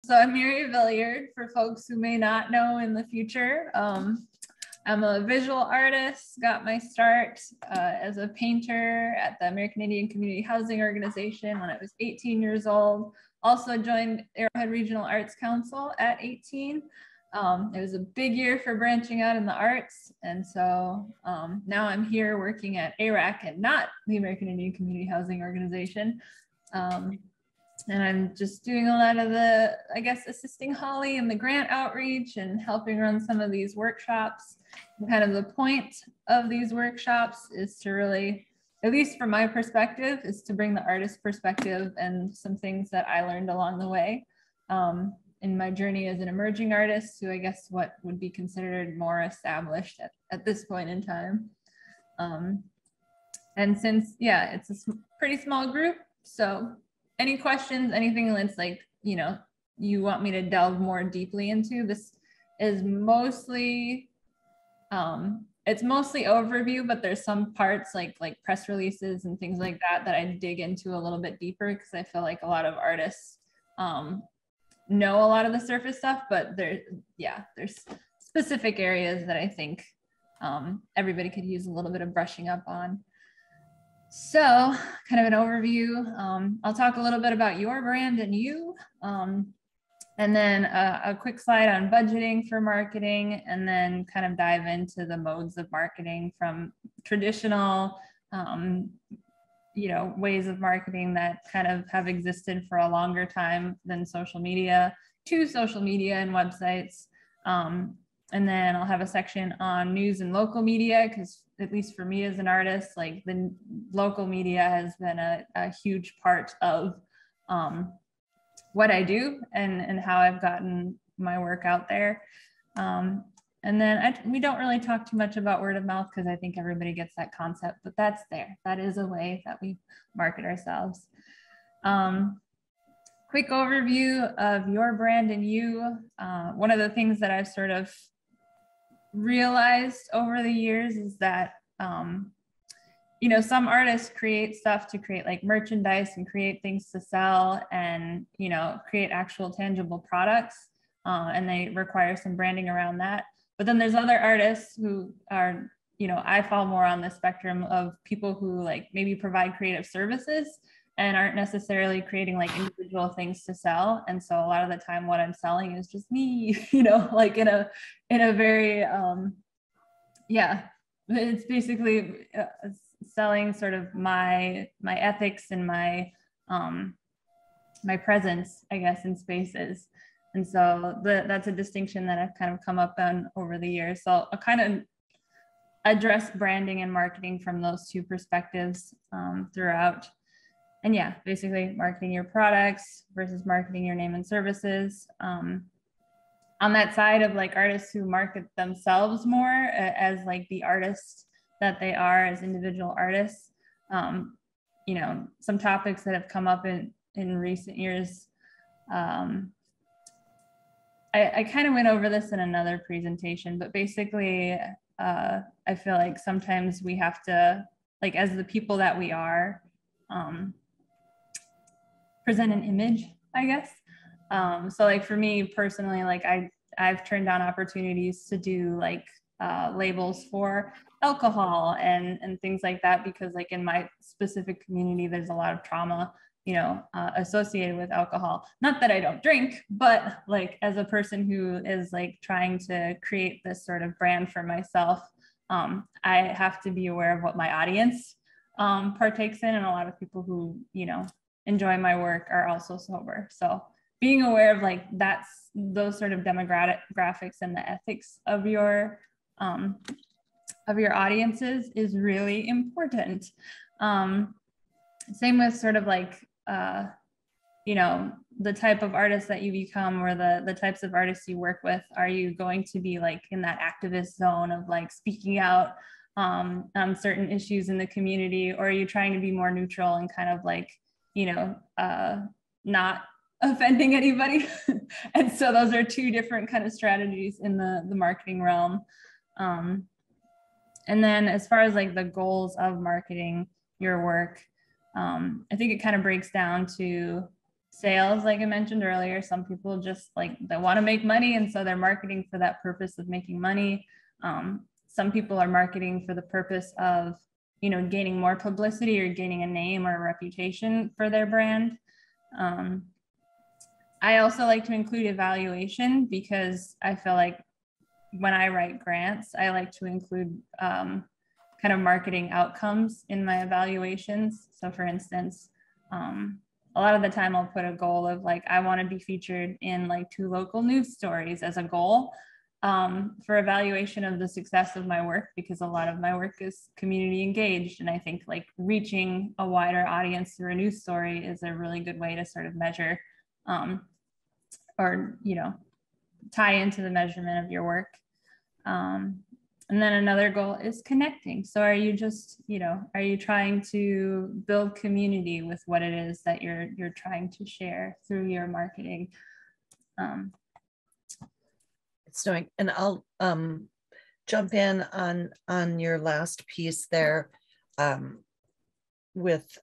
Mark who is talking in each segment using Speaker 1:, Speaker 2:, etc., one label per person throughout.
Speaker 1: So I'm Mary Villiard, for folks who may not know in the future. I'm a visual artist, got my start as a painter at the American Indian Community Housing Organization when I was 18 years old. Also joined Arrowhead Regional Arts Council at 18. It was a big year for branching out in the arts. And so now I'm here working at ARAC and not the American Indian Community Housing Organization. And I'm just doing a lot of the, I guess, assisting Holly in the grant outreach and helping run some of these workshops. And kind of the point of these workshops is to really, at least from my perspective, is to bring the artist perspective and some things that I learned along the way in my journey as an emerging artist to, I guess, what would be considered more established at this point in time. And since, yeah, it's a pretty small group, so any questions, anything that's like, you know, you want me to delve more deeply into, this is mostly, it's mostly overview, but there's some parts like press releases and things like that I dig into a little bit deeper because I feel like a lot of artists know a lot of the surface stuff, but there's specific areas that I think everybody could use a little bit of brushing up on. So kind of an overview. I'll talk a little bit about your brand and you, and then a quick slide on budgeting for marketing, and then kind of dive into the modes of marketing from traditional, you know, ways of marketing that kind of have existed for a longer time than social media to social media and websites. And then I'll have a section on news and local media, because at least for me as an artist, like the local media has been a huge part of what I do and how I've gotten my work out there. And then we don't really talk too much about word of mouth because I think everybody gets that concept, but that's there. That is a way that we market ourselves. Quick overview of your brand and you. One of the things that I've sort of realized over the years is that you know, some artists create stuff to create like merchandise and create things to sell and, you know, create actual tangible products, and they require some branding around that. But then there's other artists who are, you know, I fall more on the spectrum of people who like maybe provide creative services and aren't necessarily creating like individual things to sell. And so a lot of the time what I'm selling is just me, you know, like in a very, yeah, it's basically selling sort of my ethics and my presence, I guess, in spaces. And so that's a distinction that I've kind of come up on over the years. So I'll kind of address branding and marketing from those two perspectives throughout. And yeah, basically marketing your products versus marketing your name and services. On that side of like artists who market themselves more as like the artists that they are as individual artists, you know, some topics that have come up in recent years. I kind of went over this in another presentation, but basically I feel like sometimes we have to, like as the people that we are, present an image, I guess. So like for me personally, like I've turned down opportunities to do like labels for alcohol and things like that, because like in my specific community, there's a lot of trauma, you know, associated with alcohol. Not that I don't drink, but like as a person who is like trying to create this sort of brand for myself, I have to be aware of what my audience partakes in, and a lot of people who, you know, enjoy my work are also sober. So being aware of like those sort of demographics and the ethics of your audiences is really important. Same with sort of like you know, the type of artist that you become or the types of artists you work with. Are you going to be like in that activist zone of like speaking out on certain issues in the community, or are you trying to be more neutral and kind of like, you know, not offending anybody? And so those are two different kind of strategies in the marketing realm. And then as far as like the goals of marketing your work, I think it kind of breaks down to sales, like I mentioned earlier. Some people just like, they want to make money, and so they're marketing for that purpose of making money. Some people are marketing for the purpose of, you know, gaining more publicity or gaining a name or a reputation for their brand. I also like to include evaluation, because I feel like when I write grants, I like to include kind of marketing outcomes in my evaluations. So for instance, a lot of the time I'll put a goal of like, I want to be featured in like 2 local news stories as a goal for evaluation of the success of my work, because a lot of my work is community engaged. And I think like reaching a wider audience through a news story is a really good way to sort of measure or, you know, tie into the measurement of your work. And then another goal is connecting. So are you just, you know, are you trying to build community with what it is that you're trying to share through your marketing?
Speaker 2: It's doing, and I'll jump in on your last piece there with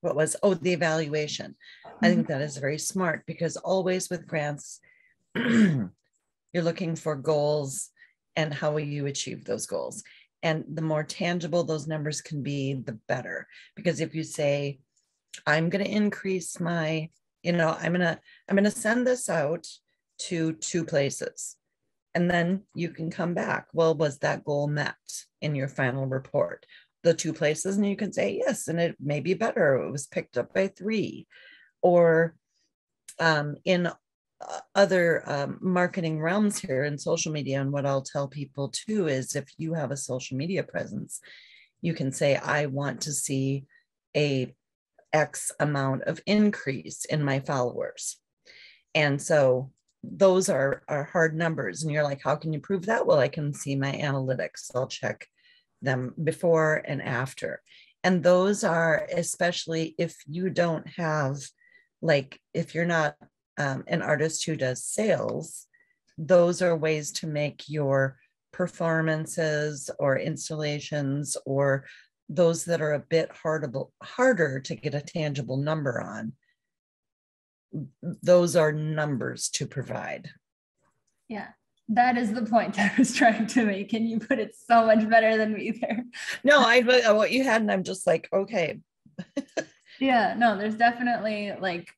Speaker 2: what was, the evaluation. I think that is very smart, because always with grants, you're looking for goals and how will you achieve those goals. And the more tangible those numbers can be, the better. Because if you say, I'm going to increase my, you know, I'm going to send this out to 2 places. And then you can come back. Well, was that goal met in your final report? The 2 places, and you can say yes, and it may be better. It was picked up by 3. Or in other marketing realms here in social media, and what I'll tell people too is, if you have a social media presence, you can say, I want to see a X amount of increase in my followers. And so those are hard numbers, and you're like, how can you prove that? Well, I can see my analytics. I'll check them before and after. And those are, especially if you don't have, like, if you're not an artist who does sales, those are ways to make your performances or installations, or those that are a bit harder to get a tangible number on. Those are numbers to provide.
Speaker 1: Yeah, that is the point I was trying to make, and you put it so much better than me there.
Speaker 2: No, what you had, and I'm just like, okay.
Speaker 1: Yeah, no, there's definitely like,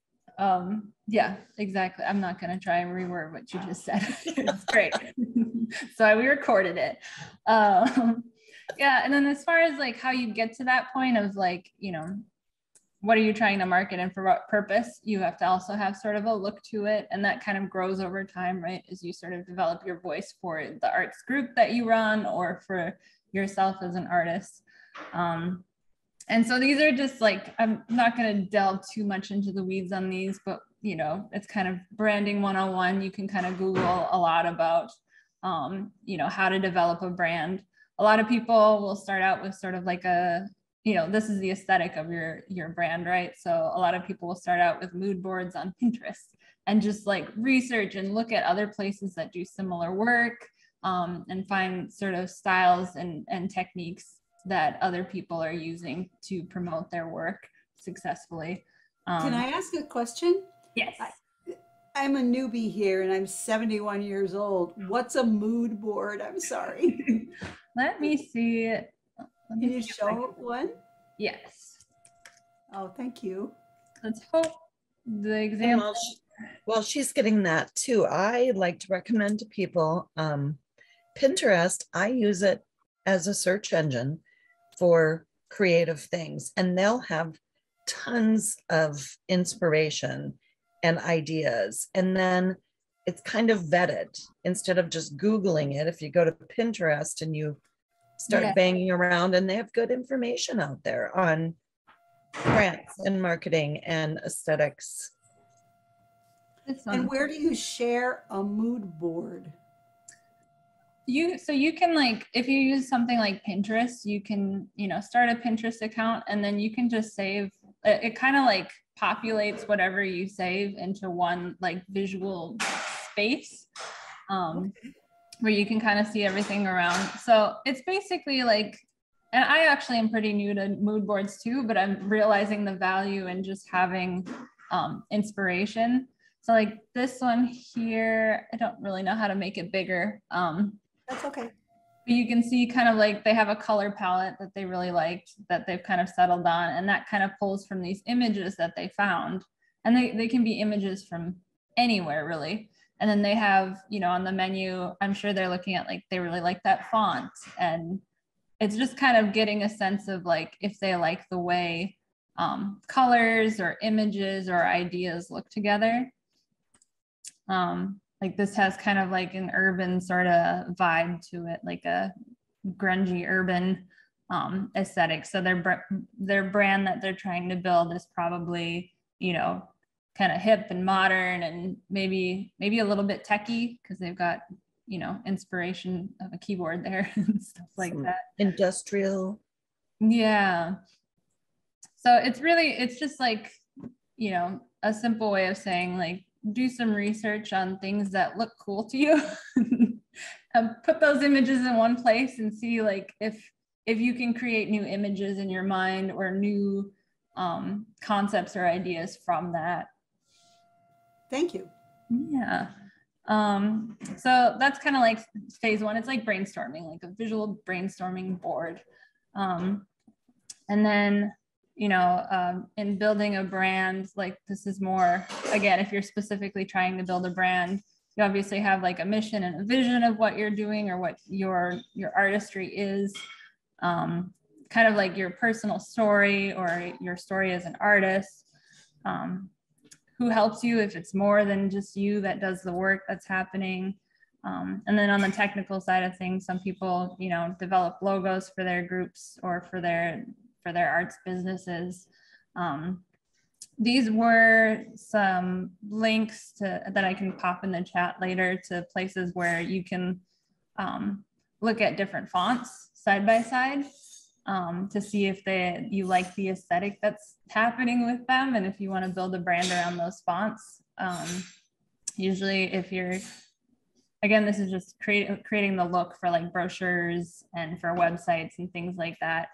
Speaker 1: yeah, exactly. I'm not going to try and reword what you just said. It's great. So we recorded it. Yeah. And then as far as like how you get to that point of like, you know, what are you trying to market and for what purpose, you have to also have sort of a look to it. And that kind of grows over time, right? As you sort of develop your voice for the arts group that you run, or for yourself as an artist. And so these are just like, I'm not going to delve too much into the weeds on these, but, you know, it's kind of branding 101. You can kind of Google a lot about, you know, how to develop a brand. A lot of people will start out with sort of like a, you know, this is the aesthetic of your brand, right? So a lot of people will start out with mood boards on Pinterest and just like research and look at other places that do similar work, and find sort of styles and techniques that other people are using to promote their work successfully.
Speaker 3: Can I ask a question?
Speaker 1: Yes.
Speaker 3: I'm a newbie here and I'm 71 years old. What's a mood board? I'm sorry.
Speaker 1: Let me see.
Speaker 3: Can you show one?
Speaker 1: Yes.
Speaker 3: Oh, thank you.
Speaker 1: Let's hope the example.
Speaker 2: While she's getting that too, I like to recommend to people Pinterest. I use it as a search engine for creative things, and they'll have tons of inspiration and ideas. And then it's kind of vetted instead of just Googling it. If you go to Pinterest and you start banging around, and they have good information out there on grants and marketing and aesthetics.
Speaker 3: And where do you share a mood board?
Speaker 1: So you can, like, if you use something like Pinterest, you can, you know, start a Pinterest account, and then you can just save it. Kind of like populates whatever you save into one like visual space, where you can kind of see everything around. So it's basically like, and I actually am pretty new to mood boards too, but I'm realizing the value in just having inspiration. So like this one here, I don't really know how to make it bigger.
Speaker 3: That's okay.
Speaker 1: But you can see kind of like they have a color palette that they really liked, that they've kind of settled on, and that kind of pulls from these images that they found. And they can be images from anywhere really. And then they have, you know, on the menu, I'm sure they're looking at like, they really like that font. And it's just kind of getting a sense of like, if they like the way colors or images or ideas look together. Like this has kind of like an urban sort of vibe to it, like a grungy urban aesthetic. So their brand that they're trying to build is probably, you know, kind of hip and modern and maybe a little bit techie because they've got, you know, inspiration of a keyboard there and stuff like that.
Speaker 2: Industrial.
Speaker 1: Yeah. So it's just like, you know, a simple way of saying like, do some research on things that look cool to you. Put those images in one place and see like if you can create new images in your mind or new concepts or ideas from that.
Speaker 3: Thank you.
Speaker 1: Yeah. So that's kind of like phase one. It's like brainstorming, like a visual brainstorming board. And then, you know, in building a brand, like this is more, again, if you're specifically trying to build a brand, you obviously have like a mission and a vision of what you're doing or what your artistry is, kind of like your personal story or your story as an artist. Who helps you if it's more than just you that does the work that's happening. And then on the technical side of things, some people, you know, develop logos for their groups or for their arts businesses. These were some links that I can pop in the chat later to places where you can look at different fonts side by side. To see if you like the aesthetic that's happening with them and if you want to build a brand around those fonts. Usually if you're, again, this is just creating the look for like brochures and for websites and things like that.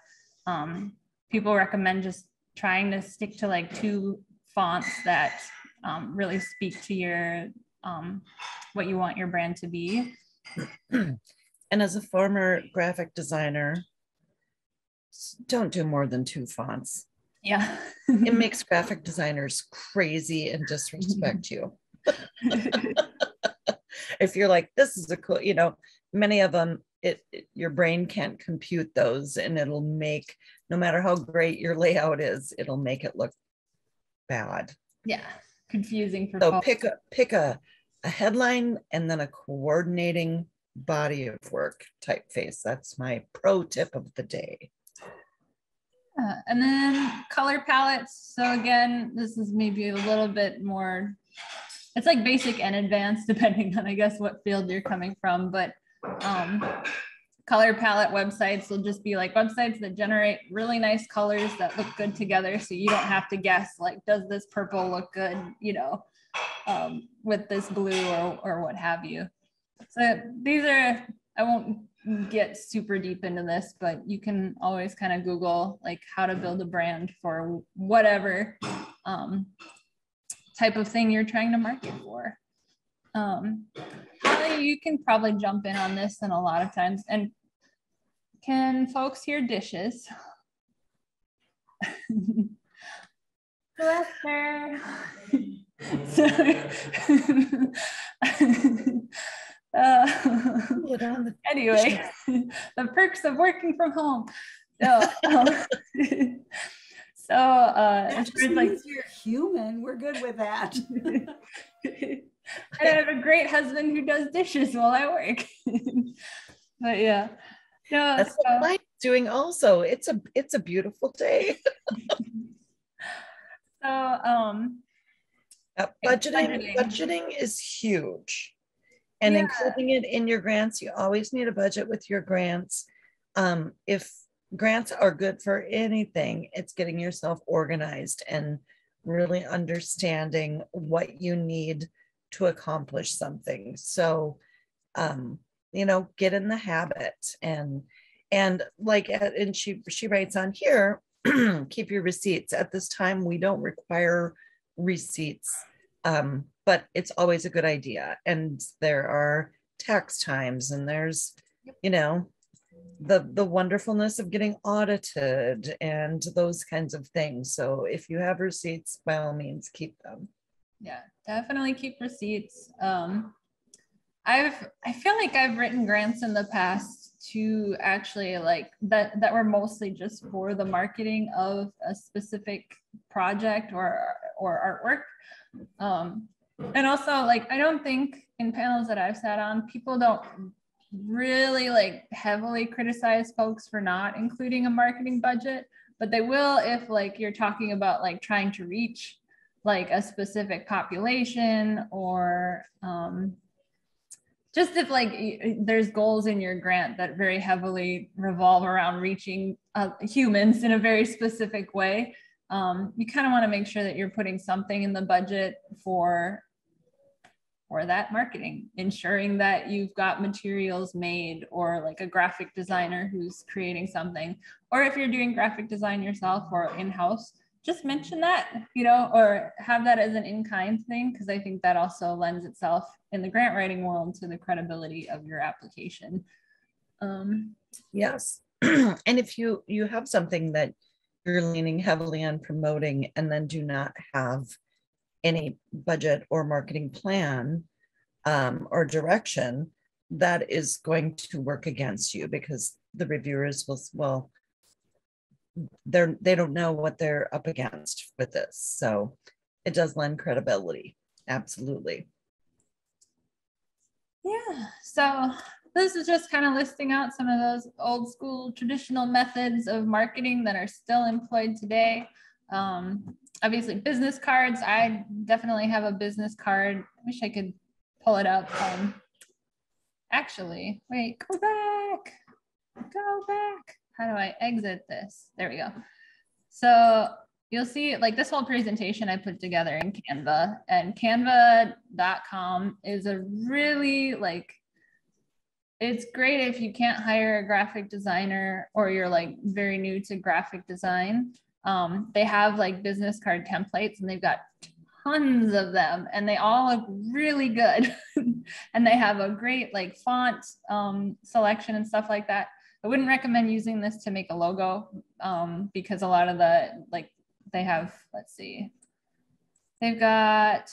Speaker 1: People recommend just trying to stick to like 2 fonts that really speak to your, what you want your brand to be.
Speaker 2: And as a former graphic designer, don't do more than 2 fonts.
Speaker 1: Yeah.
Speaker 2: It makes graphic designers crazy and disrespect you. If you're like, this is a cool, you know, many of them, your brain can't compute those and it'll make, no matter how great your layout is, it'll make it look bad.
Speaker 1: Yeah. Confusing for
Speaker 2: so
Speaker 1: folks.
Speaker 2: pick a headline and then a coordinating body of work typeface. That's my pro tip of the day.
Speaker 1: And then color palettes. So again, this is maybe a little bit more, it's like basic and advanced depending on, I guess, what field you're coming from. But color palette websites will just be like websites that generate really nice colors that look good together. So you don't have to guess like, does this purple look good, you know, with this blue or what have you. So these are, I won't get super deep into this, but you can always kind of Google like how to build a brand for whatever type of thing you're trying to market for. Holly, you can probably jump in on this and a lot of times. And can folks hear dishes? Lester. Anyway, the perks of working from home. So,
Speaker 3: that just means you're human. We're good with that.
Speaker 1: And I have a great husband who does dishes while I work. But yeah, no,
Speaker 2: that's what I'm doing. Also, it's a beautiful day.
Speaker 1: So,
Speaker 2: budgeting is huge. And including it in your grants, you always need a budget with your grants. If grants are good for anything, it's getting yourself organized and really understanding what you need to accomplish something. So, you know, get in the habit and like, and she writes on here, keep your receipts. At this time, we don't require receipts, but it's always a good idea. And there are tax times, and there's, you know, the wonderfulness of getting audited and those kinds of things. So if you have receipts, by all means, keep them.
Speaker 1: Yeah, definitely keep receipts. I feel like I've written grants in the past to actually like that were mostly just for the marketing of a specific project or artwork. And also, like, I don't think in panels that I've sat on, people don't really like heavily criticize folks for not including a marketing budget, but they will if like you're talking about like trying to reach like a specific population, or just if like there's goals in your grant that very heavily revolve around reaching humans in a very specific way. You kind of want to make sure that you're putting something in the budget for that marketing, ensuring that you've got materials made, or like a graphic designer who's creating something, or if you're doing graphic design yourself or in-house, just mention that, you know, or have that as an in-kind thing, because I think that also lends itself in the grant writing world to the credibility of your application.
Speaker 2: Yes. And if you have something that you're leaning heavily on promoting and then do not have any budget or marketing plan or direction, that is going to work against you, because the reviewers will they don't know what they're up against with this. So it does lend credibility. Absolutely.
Speaker 1: Yeah, so this is just kind of listing out some of those old school traditional methods of marketing that are still employed today. Obviously business cards. I definitely have a business card. I wish I could pull it up. Actually, wait, go back. How do I exit this? There we go. So you'll see like this whole presentation I put together in Canva, and canva.com is a really like, it's great if you can't hire a graphic designer or you're like very new to graphic design. They have like business card templates, and they've got tons of them, and they all look really good. And they have a great like font selection and stuff like that. I wouldn't recommend using this to make a logo because a lot of the, like they have, let's see, they've got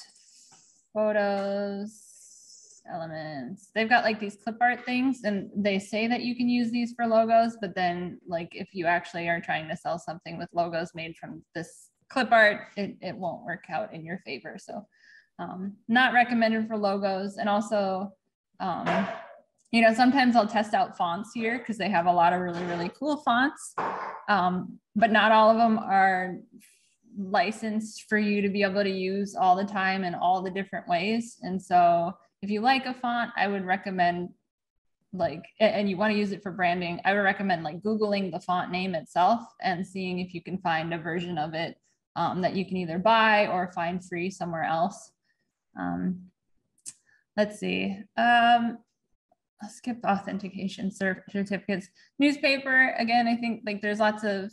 Speaker 1: photos, elements. They've got like these clip art things, and they say that you can use these for logos, but then like if you actually are trying to sell something with logos made from this clip art, it won't work out in your favor. So not recommended for logos. And also, you know, sometimes I'll test out fonts here because they have a lot of really, really cool fonts, but not all of them are licensed for you to be able to use all the time in all the different ways. And so if you like a font, I would recommend like, and you want to use it for branding, I would recommend like Googling the font name itself and seeing if you can find a version of it that you can either buy or find free somewhere else. Let's see. I'll skip authentication certificates. Newspaper, again, I think like there's lots of,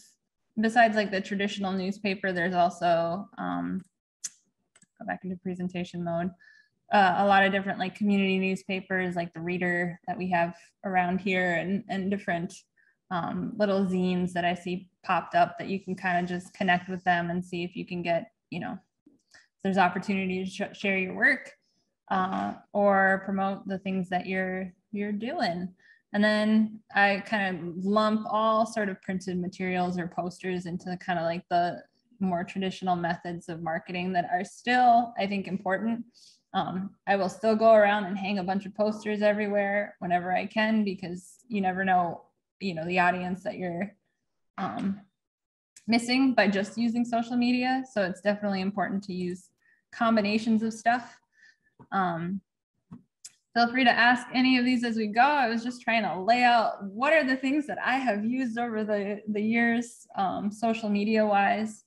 Speaker 1: besides like the traditional newspaper, there's also, go back into presentation mode, a lot of different like community newspapers, like the Reader that we have around here, and different little zines that I see popped up that you can kind of just connect with them and see if you can get, you know, there's opportunity to share your work or promote the things that you're doing. And then I kind of lump all sort of printed materials or posters into kind of like the more traditional methods of marketing that are still, I think, important. I will still go around and hang a bunch of posters everywhere whenever I can, because you never know, you know, the audience that you're missing by just using social media. So it's definitely important to use combinations of stuff. Feel free to ask any of these as we go. I was just trying to lay out what are the things that I have used over the years, social media wise.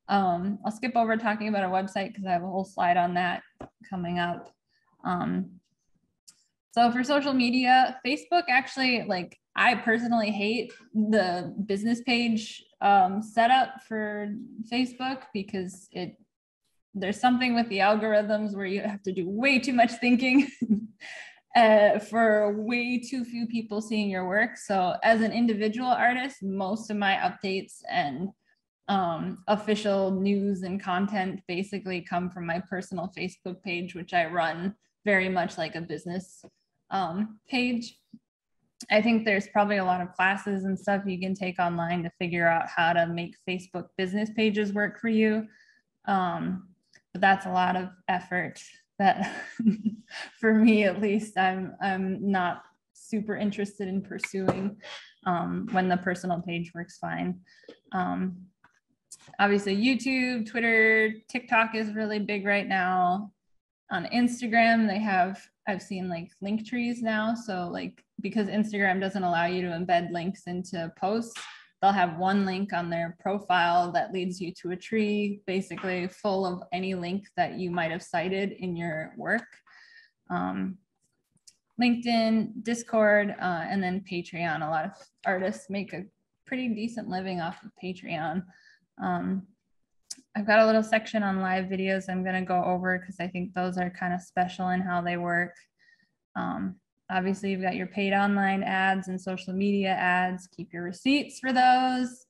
Speaker 1: I'll skip over talking about our website because I have a whole slide on that coming up. So for social media, Facebook actually, like I personally hate the business page setup for Facebook because it there's something with the algorithms where you have to do way too much thinking for way too few people seeing your work. So as an individual artist, most of my updates and official news and content basically come from my personal Facebook page, which I run very much like a business page. I think there's probably a lot of classes and stuff you can take online to figure out how to make Facebook business pages work for you. But that's a lot of effort that for me, at least, I'm not super interested in pursuing when the personal page works fine. Obviously YouTube, Twitter, TikTok is really big right now. On Instagram, they have, I've seen like link trees now. So like, because Instagram doesn't allow you to embed links into posts, they'll have one link on their profile that leads you to a tree, basically full of any link that you might have cited in your work. LinkedIn, Discord, and then Patreon. A lot of artists make a pretty decent living off of Patreon. I've got a little section on live videos I'm going to go over because I think those are kind of special in how they work. Obviously, you've got your paid online ads and social media ads. Keep your receipts for those.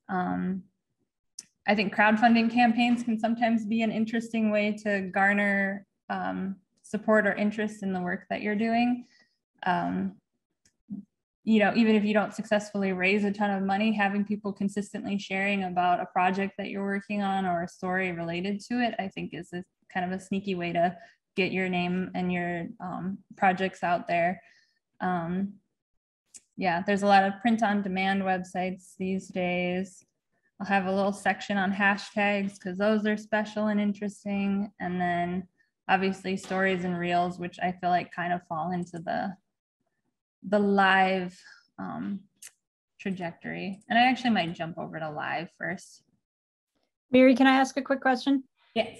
Speaker 1: I think crowdfunding campaigns can sometimes be an interesting way to garner support or interest in the work that you're doing. You know, even if you don't successfully raise a ton of money, having people consistently sharing about a project that you're working on or a story related to it, I think is a kind of a sneaky way to get your name and your projects out there. Yeah, there's a lot of print on demand websites these days. I'll have a little section on hashtags because those are special and interesting. And then obviously stories and reels, which I feel like kind of fall into the live trajectory. And I actually might jump over to live first.
Speaker 4: Mary, can I ask a quick question?
Speaker 1: Yes.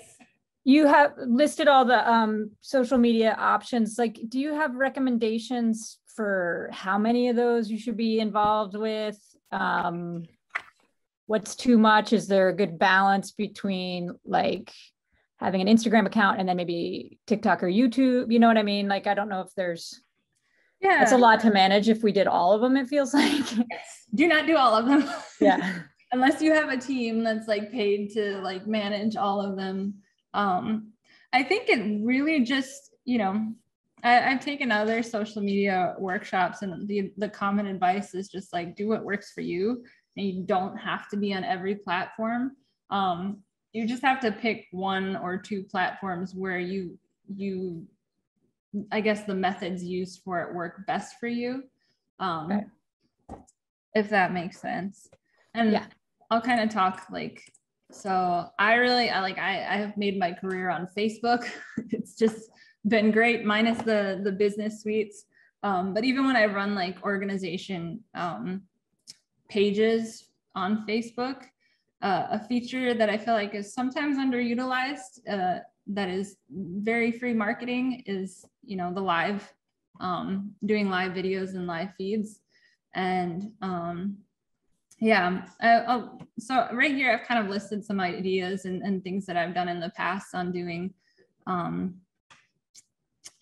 Speaker 4: You have listed all the social media options. Like, do you have recommendations for how many of those you should be involved with? What's too much? Is there a good balance between like having an Instagram account and then maybe TikTok or YouTube? You know what I mean? Like, I don't know if there's,
Speaker 1: yeah,
Speaker 4: that's a lot to manage if we did all of them, it feels like.
Speaker 1: Yes. Do not do all of them.
Speaker 4: Yeah.
Speaker 1: Unless you have a team that's like paid to like manage all of them. I think it really just, you know, I've taken other social media workshops and the common advice is just like, do what works for you. And you don't have to be on every platform. You just have to pick one or two platforms where you, I guess the methods used for it work best for you. Okay. If that makes sense. And yeah, I'll kind of talk like, so I have made my career on Facebook. It's just been great, minus the business suites. But even when I run like organization pages on Facebook, a feature that I feel like is sometimes underutilized, that is very free marketing, is, you know, the live, doing live videos and live feeds. And yeah, so right here, I've kind of listed some ideas and things that I've done in the past on doing and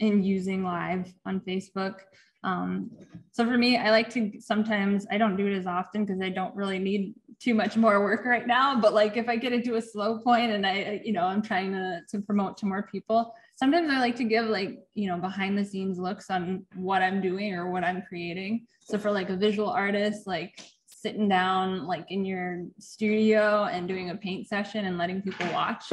Speaker 1: using live on Facebook. So for me, I like to sometimes, I don't do it as often because I don't really need too much more work right now. But like if I get into a slow point and I'm trying to promote to more people, sometimes I like to give like, behind the scenes looks on what I'm doing or what I'm creating. So for like a visual artist, like sitting down like in your studio and doing a paint session and letting people watch,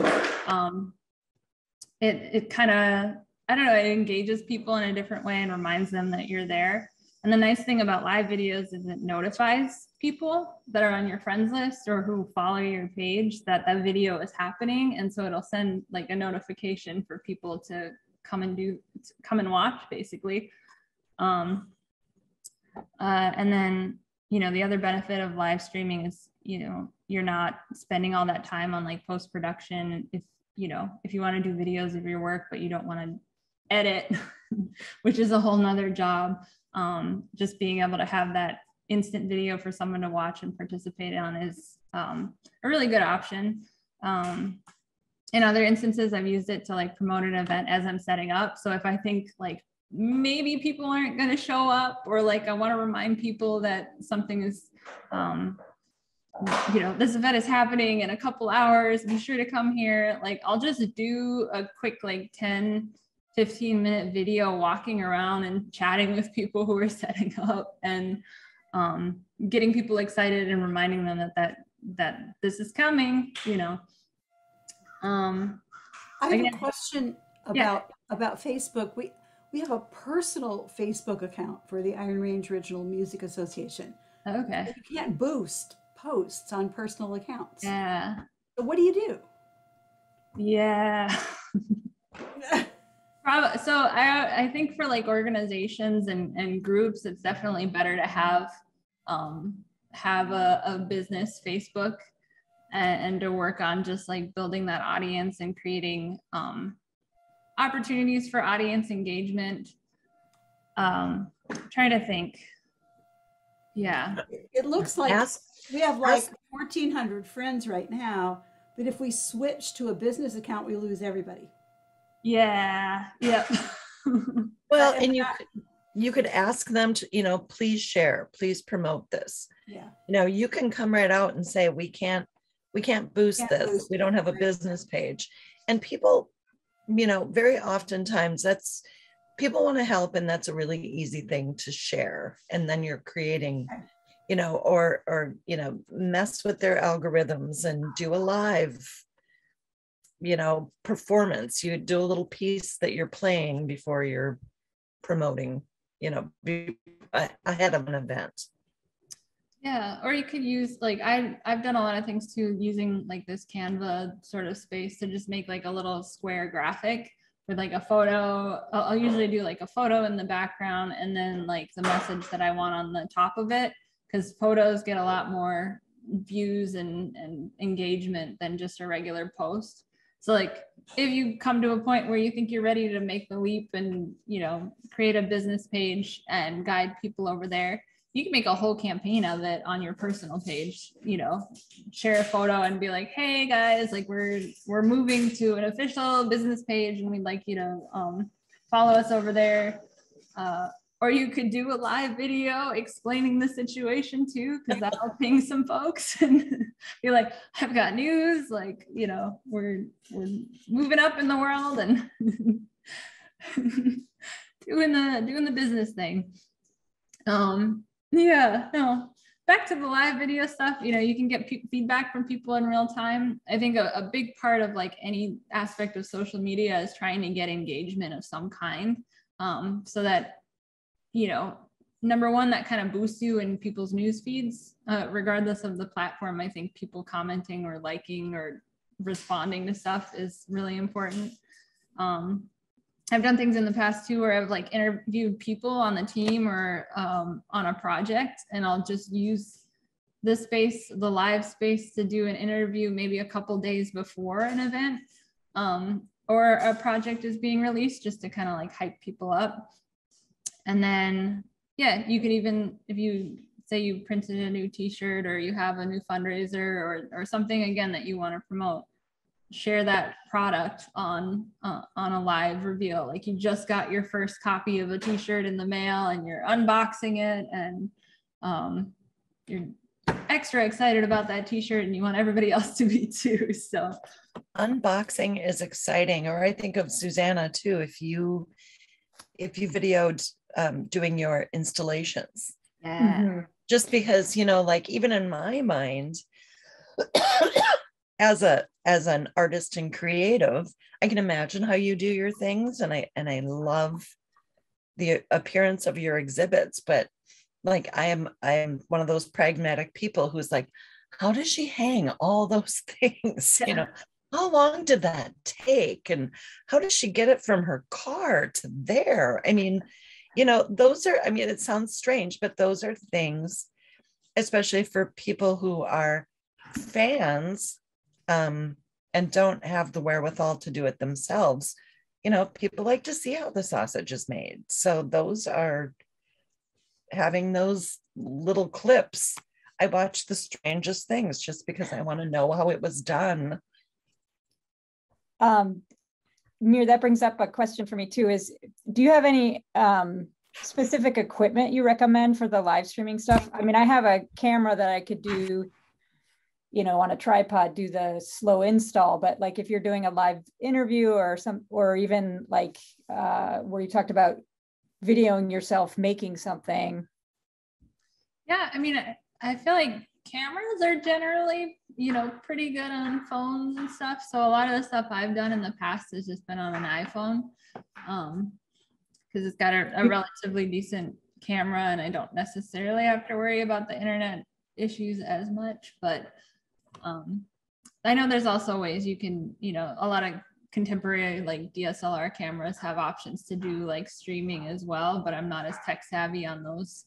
Speaker 1: it kind of, I don't know, it engages people in a different way and reminds them that you're there. And the nice thing about live videos is it notifies people that are on your friends list or who follow your page that that video is happening. And so it'll send like a notification for people to come and watch basically. And then, the other benefit of live streaming is, you're not spending all that time on like post-production. If you want to do videos of your work, but you don't want to edit, which is a whole nother job. Just being able to have that instant video for someone to watch and participate on is a really good option. in other instances, I've used it to like promote an event as I'm setting up. So if I think like maybe people aren't going to show up, or like I want to remind people that something is, this event is happening in a couple hours, be sure to come here. Like I'll just do a quick like 10-15 minute video walking around and chatting with people who are setting up, and getting people excited and reminding them that this is coming,
Speaker 3: I have a question about Facebook. We have a personal Facebook account for the Iron Range Original Music Association.
Speaker 1: Okay.
Speaker 3: You can't boost posts on personal accounts.
Speaker 1: Yeah.
Speaker 3: So what do you do?
Speaker 1: Yeah. So I think for like organizations and groups, it's definitely better to have a business Facebook, and to work on just like building that audience and creating opportunities for audience engagement. Trying to think. Yeah.
Speaker 3: It looks like we have like 1,400 friends right now, but if we switch to a business account, we lose everybody.
Speaker 1: Yeah. Yep.
Speaker 2: Well, and you could ask them to, please share, please promote this.
Speaker 3: Yeah.
Speaker 2: You can come right out and say, we can't boost this. We don't have a business page. And people, very oftentimes people want to help, and that's a really easy thing to share. And then you're creating, or mess with their algorithms and do a live, performance. You do a little piece that you're playing before you're promoting, ahead of an event.
Speaker 1: Yeah, or you could use like I've done a lot of things too, using like this Canva sort of space to just make like a little square graphic with like a photo. I'll usually do like a photo in the background, and then like the message that I want on the top of it, because photos get a lot more views and engagement than just a regular post. So like if you come to a point where you think you're ready to make the leap and create a business page and guide people over there, you can make a whole campaign of it on your personal page, share a photo and be like, hey guys, like we're moving to an official business page and we'd like you to follow us over there. Or you could do a live video explaining the situation too, because that'll ping some folks and be like, I've got news, like, we're moving up in the world and doing the business thing. Yeah, no, back to the live video stuff, you can get feedback from people in real time. I think a big part of like any aspect of social media is trying to get engagement of some kind, so that, number one, that kind of boosts you in people's news feeds, regardless of the platform. I think people commenting or liking or responding to stuff is really important. I've done things in the past too, where I've like interviewed people on the team or on a project, and I'll just use the live space to do an interview maybe a couple days before an event, or a project is being released, just to kind of like hype people up. And then, yeah, you could even, if you say you printed a new t-shirt or you have a new fundraiser or something, again, that you want to promote, share that product on a live reveal. Like you just got your first copy of a t-shirt in the mail and you're unboxing it, and you're extra excited about that t-shirt and you want everybody else to be too. So
Speaker 2: unboxing is exciting. Or I think of Susanna too, if you videoed doing your installations.
Speaker 1: Yeah.
Speaker 2: Mm-hmm. Just because, like even in my mind, as an artist and creative, I can imagine how you do your things, and I love the appearance of your exhibits. But like I am one of those pragmatic people who's like, how does she hang all those things?
Speaker 1: Yeah.
Speaker 2: How long did that take? And how does she get it from her car to there? I mean, those are, it sounds strange, but those are things, especially for people who are fans, and don't have the wherewithal to do it themselves. People like to see how the sausage is made. So those are having those little clips. I watch the strangest things just because I want to know how it was done.
Speaker 4: Mir, that brings up a question for me too, is do you have any specific equipment you recommend for the live streaming stuff? I mean, I have a camera that I could do, you know, on a tripod, do the slow install, but like if you're doing a live interview or even like where you talked about videoing yourself making something.
Speaker 1: Yeah, I mean, I feel like cameras are generally, you know, pretty good on phones and stuff. So a lot of the stuff I've done in the past has just been on an iPhone, because it's got a relatively decent camera and I don't necessarily have to worry about the internet issues as much. But I know there's also ways you can, you know, a lot of contemporary like DSLR cameras have options to do like streaming as well, but I'm not as tech savvy on those.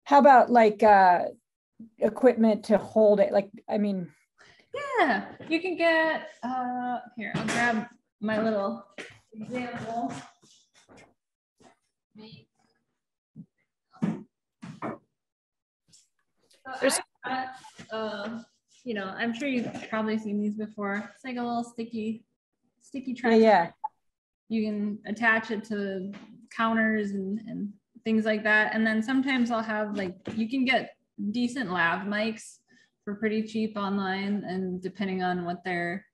Speaker 4: How about like equipment to hold it? Like, I mean,
Speaker 1: yeah, you can get here, I'll grab my little example. You know, I'm sure you've probably seen these before. It's like a little sticky tripod.
Speaker 4: Yeah.
Speaker 1: You can attach it to counters and things like that. And then sometimes I'll have like, you can get decent lav mics for pretty cheap online, and depending on what they're,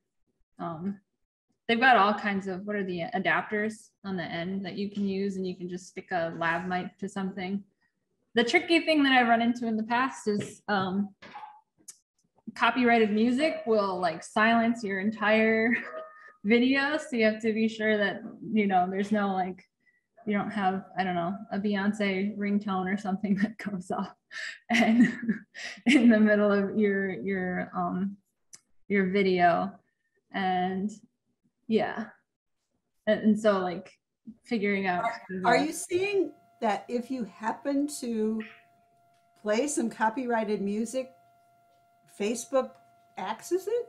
Speaker 1: they've got all kinds of, what are the adapters on the end that you can use, and you can just stick a lav mic to something. The tricky thing that I've run into in the past is copyrighted music will like silence your entire video. So you have to be sure that, you know, there's no like, you don't have, I don't know, a Beyonce ringtone or something that goes off and in the middle of your video. And yeah. And so like figuring out.
Speaker 3: Are you seeing that if you happen to play some copyrighted music, Facebook axes it?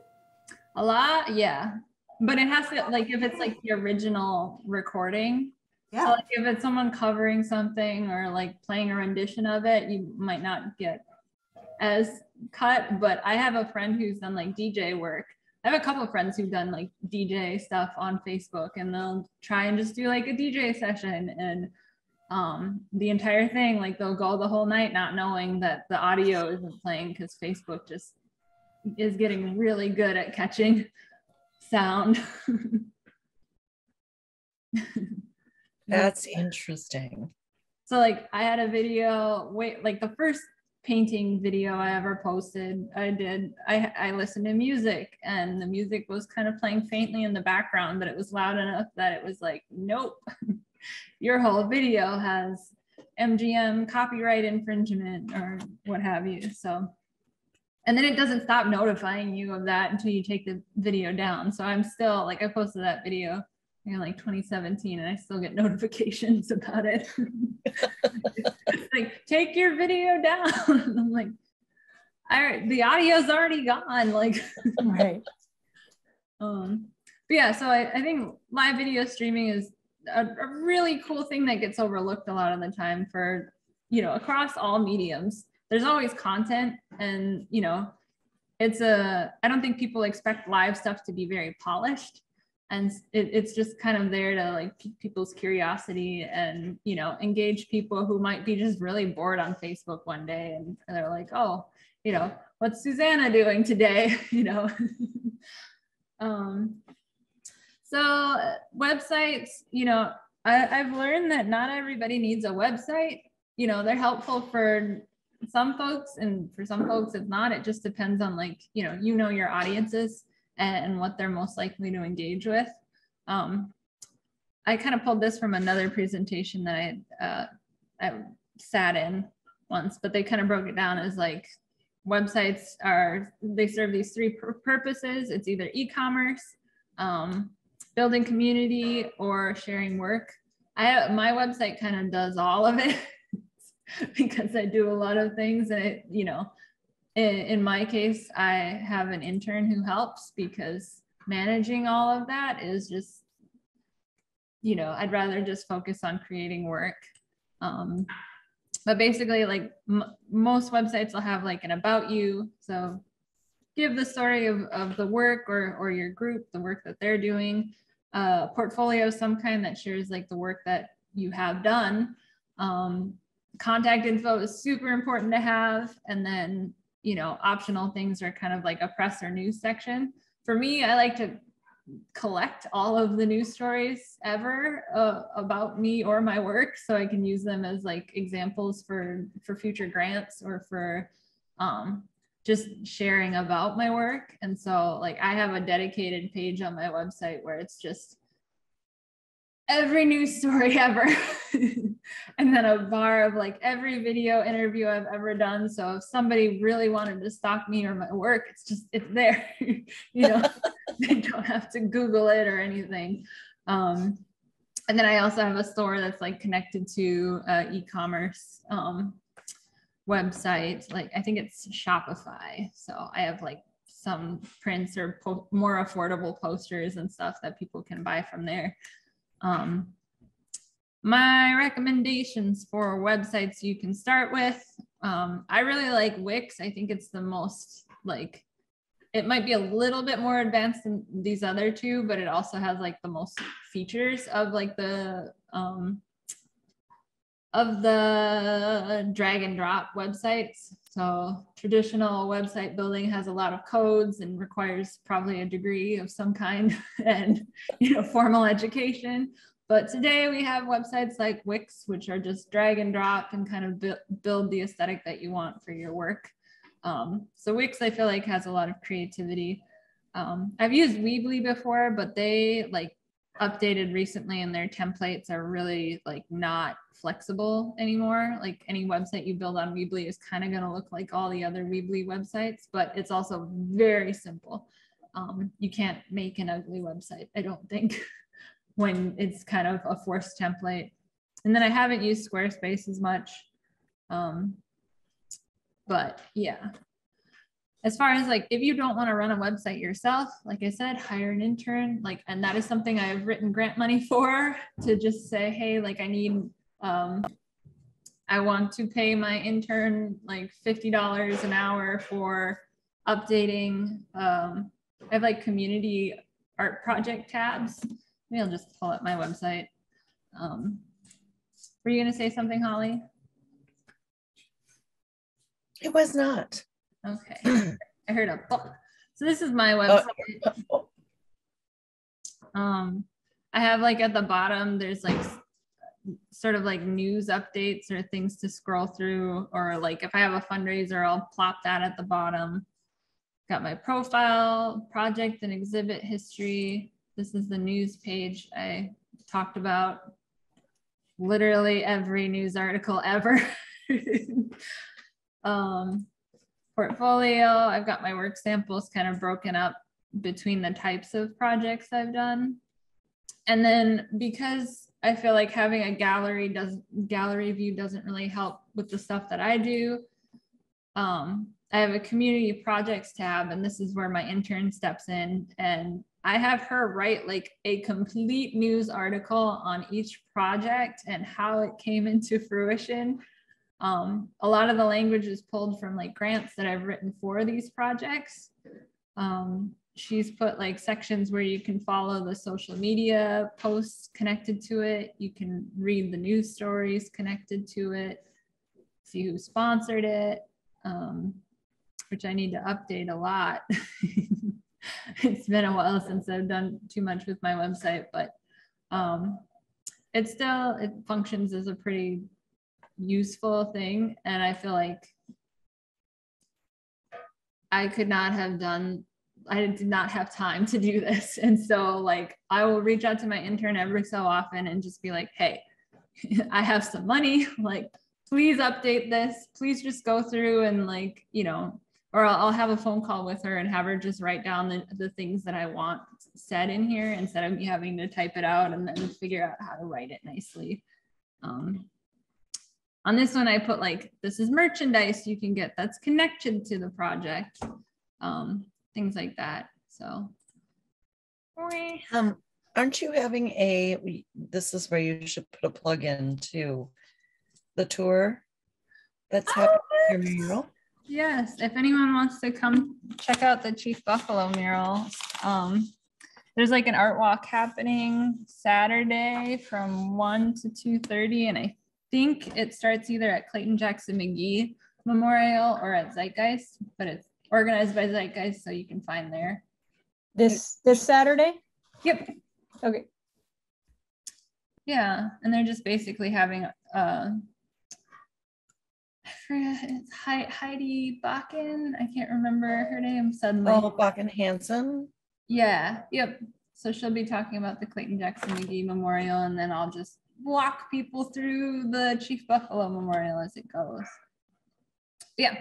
Speaker 1: A lot, yeah. But it has to, like, if it's like the original recording.
Speaker 3: Yeah.
Speaker 1: So like if it's someone covering something or like playing a rendition of it, you might not get as cut. But I have a friend who's done like DJ work. I have a couple of friends who've done like DJ stuff on Facebook, and they'll try and just do like a DJ session, and the entire thing, like they'll go the whole night not knowing that the audio isn't playing, because Facebook just is getting really good at catching sound.
Speaker 2: That's interesting.
Speaker 1: So like I had a video, like the first painting video I ever posted, I listened to music, and the music was kind of playing faintly in the background, but it was loud enough that it was like, nope, your whole video has MGM copyright infringement or what have you. So, and then it doesn't stop notifying you of that until you take the video down. So I'm still like, I posted that video in like 2017 and I still get notifications about it. It's like, take your video down. I'm like, the audio's already gone. Like,
Speaker 4: right.
Speaker 1: But yeah, so I think live video streaming is a really cool thing that gets overlooked a lot of the time for, you know, across all mediums. There's always content, and, you know, I don't think people expect live stuff to be very polished. And it's just kind of there to like pique people's curiosity and, you know, engage people who might be just really bored on Facebook one day, and they're like, oh, you know, what's Susanna doing today? You know. So websites, you know, I've learned that not everybody needs a website. You know, they're helpful for some folks, and for some folks it's not. It just depends on, like, you know your audiences and what they're most likely to engage with. I kind of pulled this from another presentation that I sat in once, but they kind of broke it down as like, websites they serve these three purposes. It's either e-commerce, building community, or sharing work. My website kind of does all of it because I do a lot of things, and it, you know, in my case, I have an intern who helps, because managing all of that is just, you know, I'd rather just focus on creating work. But basically, like most websites will have like an about you. So give the story of the work or your group, the work that they're doing, portfolio of some kind that shares like the work that you have done. Contact info is super important to have. And then, you know, optional things are kind of like a press or news section. For me, I like to collect all of the news stories ever about me or my work, so I can use them as like examples for future grants or for just sharing about my work. And so like I have a dedicated page on my website where it's just every news story ever and then a bar of like every video interview I've ever done. So if somebody really wanted to stalk me or my work, it's there. You know, they don't have to Google it or anything. And then I also have a store that's like connected to e-commerce website. Like I think it's Shopify. So I have like some prints or more affordable posters and stuff that people can buy from there. My recommendations for websites you can start with, I really like Wix. I think it's the most like, it might be a little bit more advanced than these other two, but it also has like the most features of like the drag and drop websites. So traditional website building has a lot of codes and requires probably a degree of some kind and, you know, formal education. But today we have websites like Wix, which are just drag and drop and kind of build the aesthetic that you want for your work. So Wix, I feel like, has a lot of creativity. I've used Weebly before, but they like updated recently and their templates are really like not flexible anymore. Like any website you build on Weebly is kind of going to look like all the other Weebly websites, but it's also very simple. You can't make an ugly website, I don't think, when it's kind of a forced template. And then I haven't used Squarespace as much. But yeah, as far as like, if you don't want to run a website yourself, like I said, hire an intern, like, and that is something I've written grant money for, to just say, hey, like I need, I want to pay my intern like $50 an hour for updating. I have like community art project tabs. Maybe I'll just pull up my website. Were you gonna say something, Holly?
Speaker 2: It was not.
Speaker 1: Okay. I heard a pop. So this is my website. I have like at the bottom, there's like sort of like news updates or things to scroll through, or like if I have a fundraiser, I'll plop that at the bottom. Got my profile, project and exhibit history. This is the news page I talked about. Literally every news article ever. Portfolio, I've got my work samples kind of broken up between the types of projects I've done. And then because I feel like having a gallery view doesn't really help with the stuff that I do, I have a community projects tab, and this is where my intern steps in, and I have her write like a complete news article on each project and how it came into fruition. A lot of the language is pulled from like grants that I've written for these projects. She's put like sections where you can follow the social media posts connected to it. You can read the news stories connected to it, see who sponsored it, which I need to update a lot. It's been a while since I've done too much with my website, but it functions as a pretty useful thing. And I feel like I did not have time to do this. And so like, I will reach out to my intern every so often and just be like, hey, I have some money, like, please update this. Please just go through and like, you know, or I'll have a phone call with her and have her just write down the things that I want said in here instead of me having to type it out and then figure out how to write it nicely. On this one, I put like, this is merchandise you can get that's connected to the project, things like that. So.
Speaker 2: Aren't you having this is where you should put a plug in to the tour that's happening in your mural?
Speaker 1: Yes, if anyone wants to come check out the Chief Buffalo mural, there's like an art walk happening Saturday from 1 to 2:30, and I think it starts either at Clayton Jackson McGee Memorial or at Zeitgeist, but it's organized by Zeitgeist, so you can find there.
Speaker 4: This Saturday?
Speaker 1: Yep.
Speaker 4: Okay.
Speaker 1: Yeah, and they're just basically having I forget, it's Heidi Bakken. I can't remember her name suddenly.
Speaker 2: Oh, Bakken Hansen.
Speaker 1: Yeah, yep. So she'll be talking about the Clayton Jackson McGee Memorial, and then I'll just walk people through the Chief Buffalo Memorial as it goes. Yeah.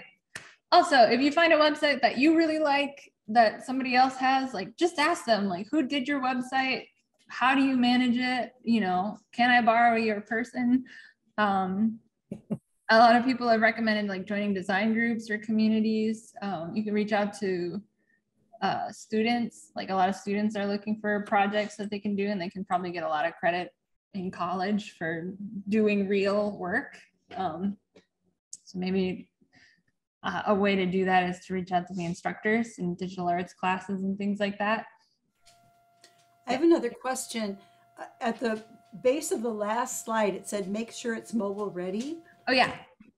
Speaker 1: Also, if you find a website that you really like that somebody else has, like just ask them, like, who did your website? How do you manage it? You know, can I borrow your person? A lot of people have recommended like joining design groups or communities. You can reach out to students. Like a lot of students are looking for projects that they can do, and they can probably get a lot of credit in college for doing real work. So maybe a way to do that is to reach out to the instructors in digital arts classes and things like that.
Speaker 3: I have another question. At the base of the last slide, it said, make sure it's mobile ready.
Speaker 1: Oh yeah.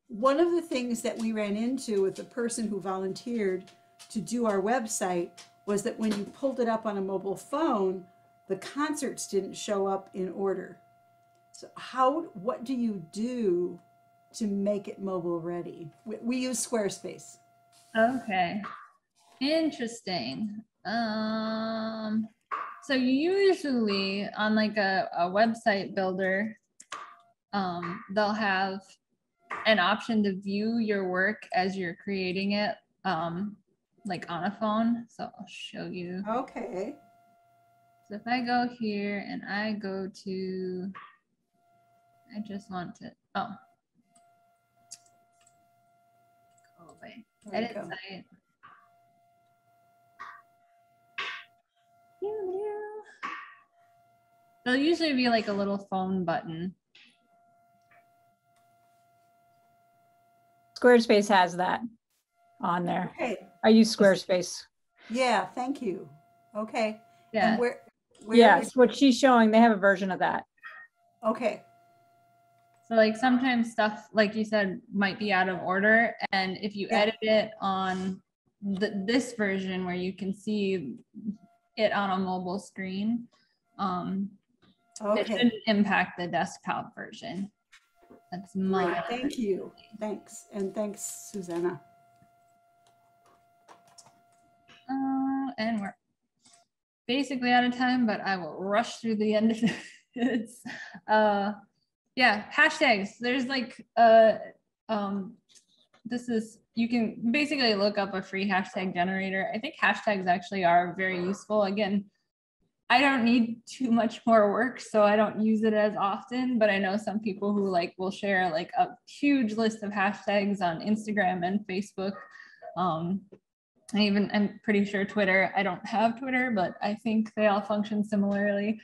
Speaker 3: One of the things that we ran into with the person who volunteered to do our website was that when you pulled it up on a mobile phone, the concerts didn't show up in order. So what do you do to make it mobile ready? We use Squarespace.
Speaker 1: Okay. Interesting. So usually on like a website builder, they'll have an option to view your work as you're creating it, like on a phone. So I'll show you.
Speaker 3: Okay.
Speaker 1: So if I go here and I go to, I just want to, oh. Go away. Edit site. There'll usually be like a little phone button.
Speaker 4: Squarespace has that on there.
Speaker 3: Okay.
Speaker 4: I use Squarespace.
Speaker 3: Yeah, thank you. Okay.
Speaker 1: Yeah.
Speaker 3: And where
Speaker 4: Yes, what she's showing, they have a version of that.
Speaker 3: Okay.
Speaker 1: So like sometimes stuff, like you said, might be out of order. And if you edit it on this version where you can see it on a mobile screen, it shouldn't impact the desktop version. That's my.
Speaker 3: Thank you. Thanks. And thanks, Susanna.
Speaker 1: And we're basically out of time, but I will rush through the end of this. Yeah, hashtags. There's like, you can basically look up a free hashtag generator. I think hashtags actually are very useful. Again, I don't need too much more work, so I don't use it as often, but I know some people who like will share like a huge list of hashtags on Instagram and Facebook. I'm pretty sure Twitter. I don't have Twitter, but I think they all function similarly.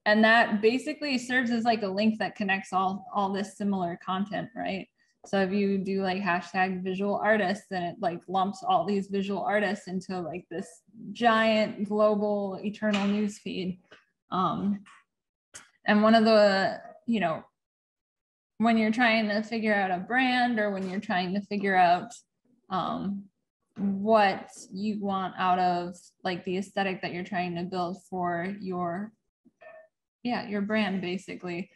Speaker 1: And that basically serves as like a link that connects all this similar content, right? So if you do like hashtag visual artists, then it like lumps all these visual artists into like this giant global eternal news feed. And one of the, when you're trying to figure out a brand or when you're trying to figure out what you want out of like the aesthetic that you're trying to build for your brand, basically.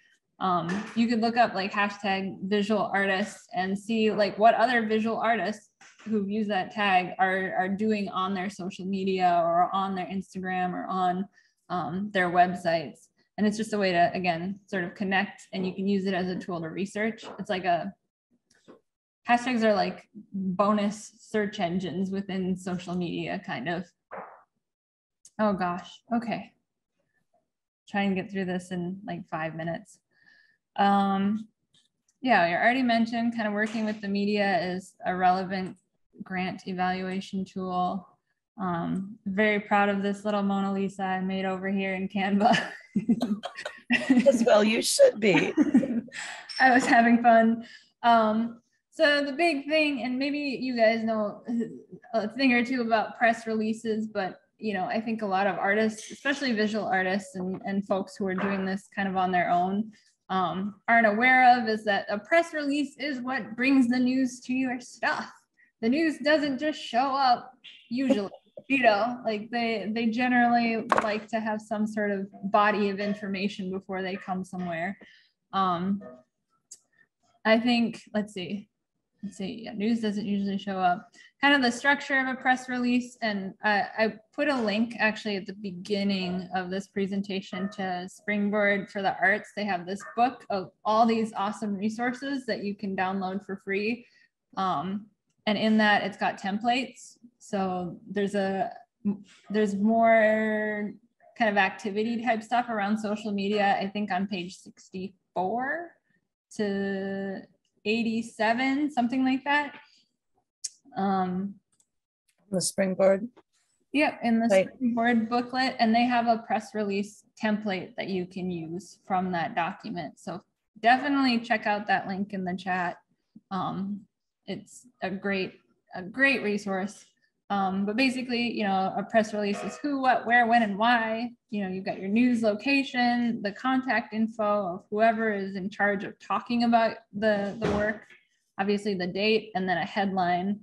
Speaker 1: You could look up like hashtag visual artists and see like what other visual artists who've used that tag are doing on their social media or on their Instagram or on their websites. And it's just a way to, again, sort of connect, and you can use it as a tool to research. It's like hashtags are like bonus search engines within social media, kind of. Oh gosh, okay. Try and get through this in like 5 minutes. Yeah, you already mentioned kind of working with the media is a relevant grant evaluation tool. Very proud of this little Mona Lisa I made over here in Canva.
Speaker 2: As well, you should be.
Speaker 1: I was having fun. So the big thing, and maybe you guys know a thing or two about press releases, but I think a lot of artists, especially visual artists and folks who are doing this kind of on their own, aren't aware of, is that a press release is what brings the news to your stuff. The news doesn't just show up usually, like they generally like to have some sort of body of information before they come somewhere. I think, let's see, yeah, news doesn't usually show up. Kind of the structure of a press release, and I put a link actually at the beginning of this presentation to Springboard for the Arts. They have this book of all these awesome resources that you can download for free. And in that, it's got templates. So there's more kind of activity type stuff around social media, I think on page 64 to 87, something like that.
Speaker 2: The Springboard.
Speaker 1: Yep, in the Springboard booklet, and they have a press release template that you can use from that document. So definitely check out that link in the chat. It's a great resource. But basically, a press release is who, what, where, when, and why. You've got your news location, the contact info of whoever is in charge of talking about the work, obviously the date, and then a headline.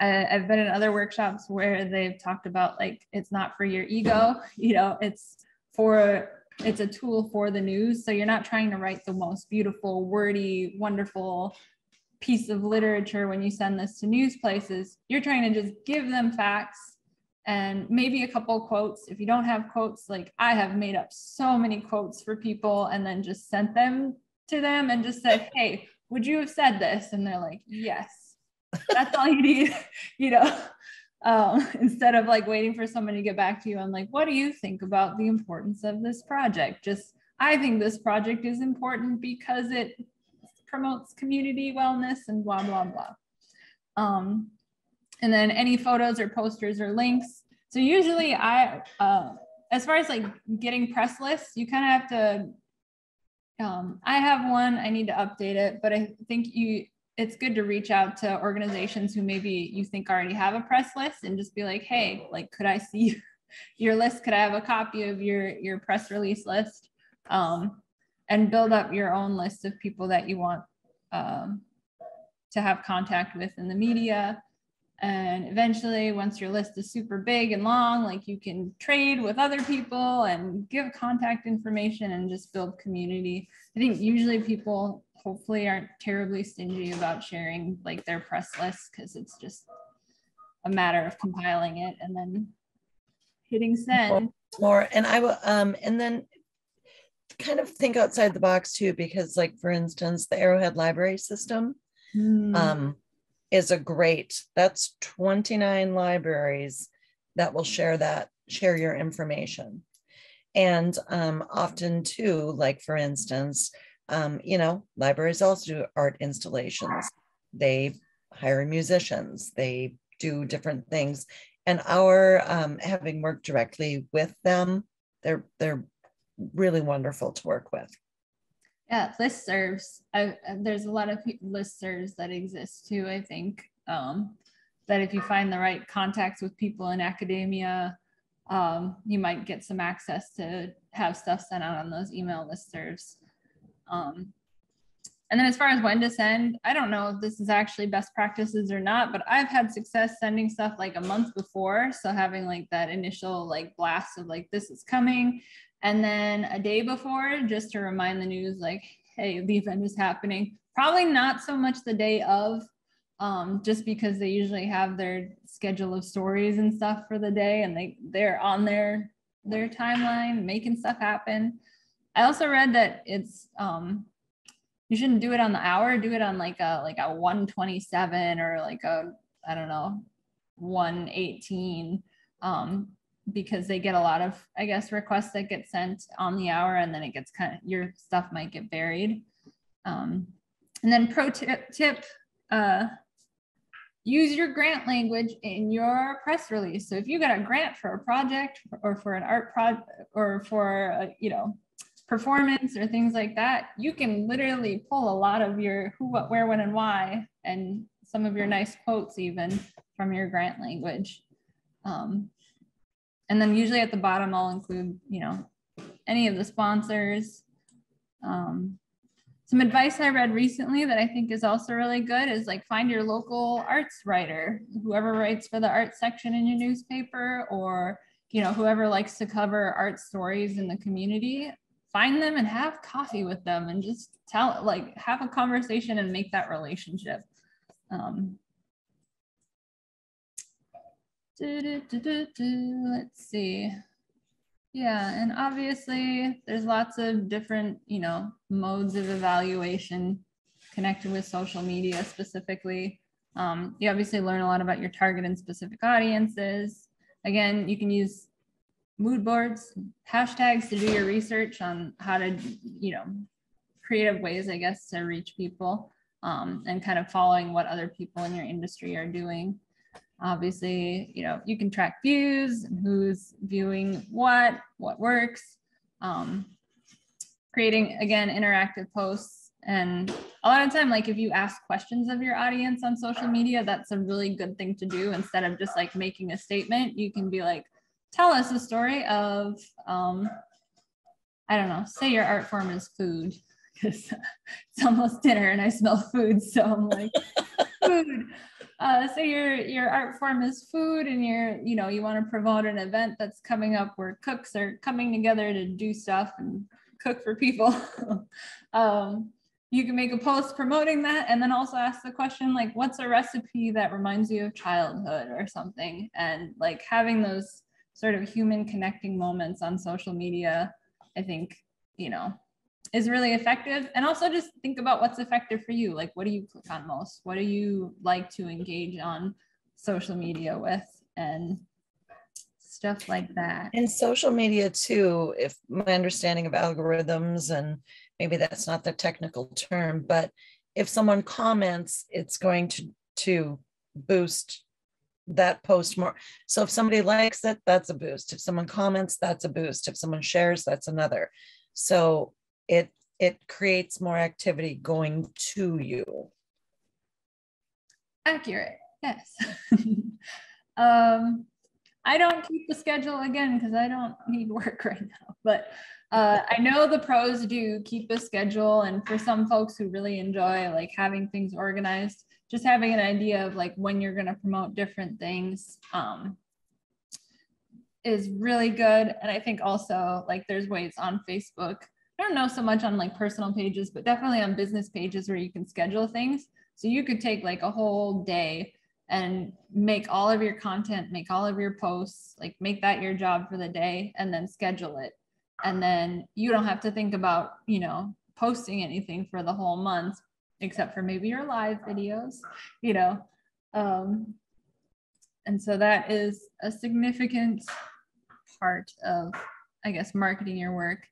Speaker 1: I've been in other workshops where they've talked about, like, it's not for your ego, it's a tool for the news. So you're not trying to write the most beautiful, wordy, wonderful piece of literature when you send this to news places. You're trying to just give them facts and maybe a couple quotes. If you don't have quotes, like I have made up so many quotes for people and then just sent them to them and just said, hey, would you have said this? And they're like, yes. That's all you need, instead of like waiting for somebody to get back to you on like, what do you think about the importance of this project? Just, I think this project is important because it promotes community wellness and blah, blah, blah. And then any photos or posters or links. So usually as far as like getting press lists, you kind of have to, I have one, I need to update it, but I think it's good to reach out to organizations who maybe you think already have a press list and just be like, hey, like, could I see your list? Could I have a copy of your press release list? And build up your own list of people that you want to have contact with in the media. And eventually, once your list is super big and long, like you can trade with other people and give contact information and just build community. I think usually people hopefully aren't terribly stingy about sharing like their press list, because it's just a matter of compiling it and then hitting send.
Speaker 2: More, and I will, and then kind of think outside the box too, because like, for instance, the Arrowhead library system is that's 29 libraries that will share your information. And often too, like for instance, libraries also do art installations. They hire musicians, they do different things. And having worked directly with them, they're really wonderful to work with.
Speaker 1: Yeah, listservs. There's a lot of listservs that exist too, I think, that if you find the right contacts with people in academia, you might get some access to have stuff sent out on those email listservs. And then as far as when to send, I don't know if this is actually best practices or not, but I've had success sending stuff like a month before. So having like that initial like blast of like, this is coming. And then a day before, just to remind the news, like, hey, the event is happening. Probably not so much the day of, just because they usually have their schedule of stories and stuff for the day, and they're on their timeline making stuff happen. I also read that it's you shouldn't do it on the hour, do it on like a 1:27 or like a, I don't know, 1:18. Because they get a lot of, I guess, requests that get sent on the hour, and then it gets your stuff might get buried. And then pro tip, use your grant language in your press release. So if you got a grant for a project or for an art project or for, performance or things like that, you can literally pull a lot of your who, what, where, when, and why, and some of your nice quotes even from your grant language. And then usually at the bottom, I'll include, you know, any of the sponsors. Some advice I read recently that I think is also really good is like find your local arts writer, whoever writes for the art section in your newspaper, or, you know, whoever likes to cover art stories in the community. Find them and have coffee with them and just tell, like, have a conversation and make that relationship. Let's see. Yeah, and obviously there's lots of different, you know, modes of evaluation connected with social media specifically. You obviously learn a lot about your target and specific audiences. Again, you can use mood boards, hashtags to do your research on how to, you know, creative ways, I guess, to reach people, and kind of following what other people in your industry are doing. Obviously, you know, you can track views and who's viewing what works. Creating, again, interactive posts. And a lot of time, like if you ask questions of your audience on social media, that's a really good thing to do. Instead of just like making a statement, you can be like, tell us a story of, I don't know, say your art form is food, because it's almost dinner and I smell food. So I'm like, food. So your art form is food, and you know, you want to promote an event that's coming up where cooks are coming together to do stuff and cook for people. You can make a post promoting that, and then also ask the question, like, what's a recipe that reminds you of childhood or something? And like having those sort of human connecting moments on social media, I think, you know, is really effective. And also just think about what's effective for you. Like, what do you click on most? What do you like to engage on social media with, and stuff like that.
Speaker 2: In social media too, if my understanding of algorithms, and maybe that's not the technical term, but if someone comments, it's going to boost that post more. So if somebody likes it, that's a boost. If someone comments, that's a boost. If someone shares, that's another. So it creates more activity going to you.
Speaker 1: Accurate, yes. I don't keep the schedule again because I don't need work right now, but I know the pros do keep a schedule, and for some folks who really enjoy like having things organized, just having an idea of like when you're going to promote different things is really good. And I think also like there's ways on Facebook, I don't know so much on like personal pages, but definitely on business pages where you can schedule things. So you could take like a whole day and make all of your content, make all of your posts, like make that your job for the day, and then schedule it. And then you don't have to think about, you know, posting anything for the whole month, except for maybe your live videos, you know. And so that is a significant part of, I guess, marketing your work.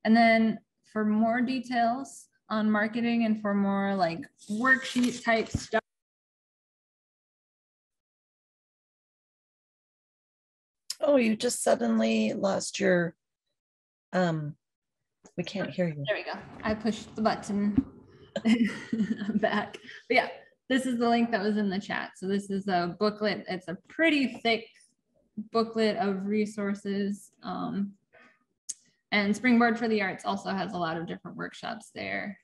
Speaker 1: And then for more details on marketing and for more like worksheet type stuff.
Speaker 2: Oh, you just suddenly lost your, we can't hear you.
Speaker 1: There we go. I pushed the button back. But yeah, this is the link that was in the chat. So this is a booklet. It's a pretty thick booklet of resources. And Springboard for the Arts also has a lot of different workshops there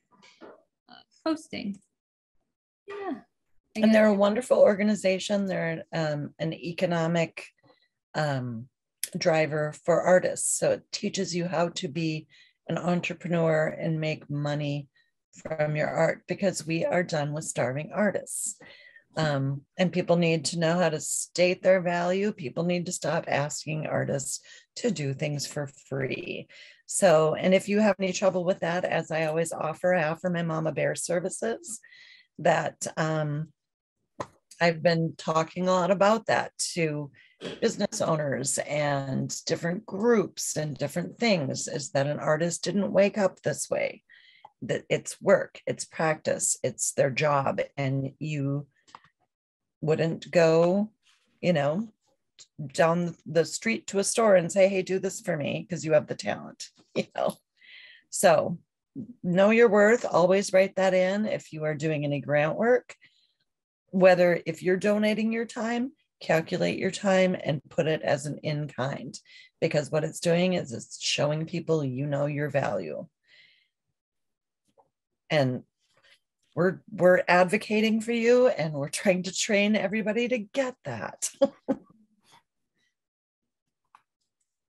Speaker 1: hosting. Yeah.
Speaker 2: And they're a wonderful organization. They're an economic driver for artists. So it teaches you how to be an entrepreneur and make money from your art, because we are done with starving artists. And people need to know how to state their value. People need to stop asking artists to do things for free. So, and if you have any trouble with that, as I always offer, I offer my Mama Bear services that I've been talking a lot about that to business owners and different groups and different things, is that an artist didn't wake up this way, that it's work, it's practice, it's their job. And you wouldn't go, you know, down the street to a store and say, hey, do this for me because you have the talent, you know. So know your worth, always write that in if you are doing any grant work, whether if you're donating your time, calculate your time and put it as an in kind, because what it's doing is it's showing people you know your value. And we're advocating for you, and we're trying to train everybody to get that.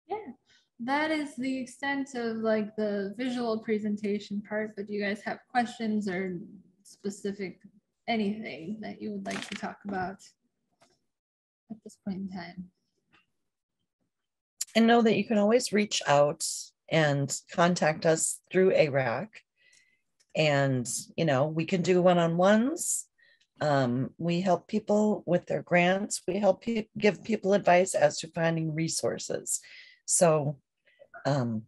Speaker 1: Yeah, that is the extent of like the visual presentation part, but do you guys have questions or specific anything that you would like to talk about at this point in time?
Speaker 2: And know that you can always reach out and contact us through ARAC. And, you know, we can do one-on-ones. We help people with their grants. We help give people advice as to finding resources. So don't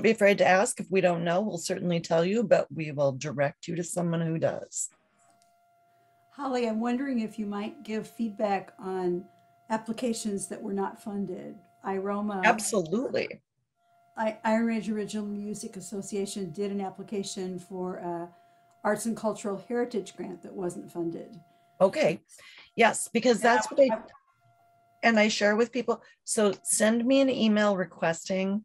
Speaker 2: be afraid to ask. If we don't know, we'll certainly tell you, but we will direct you to someone who does.
Speaker 3: Holly, I'm wondering if you might give feedback on applications that were not funded. IROMA.
Speaker 2: Absolutely.
Speaker 3: Iron Age Original Music Association did an application for a Arts and Cultural Heritage grant that wasn't funded.
Speaker 2: Okay. Yes, because that's what I share with people. So send me an email requesting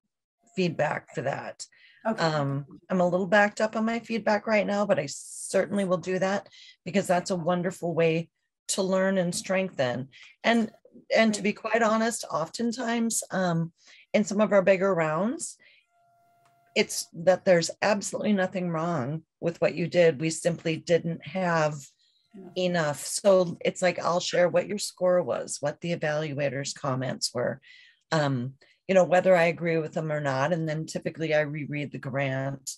Speaker 2: feedback for that.
Speaker 3: Okay.
Speaker 2: I'm a little backed up on my feedback right now, but I certainly will do that, because that's a wonderful way to learn and strengthen. And to be quite honest, oftentimes in some of our bigger rounds, it's that there's absolutely nothing wrong with what you did. We simply didn't have enough. So it's like, I'll share what your score was, what the evaluators' comments were, you know, whether I agree with them or not. And then typically I reread the grant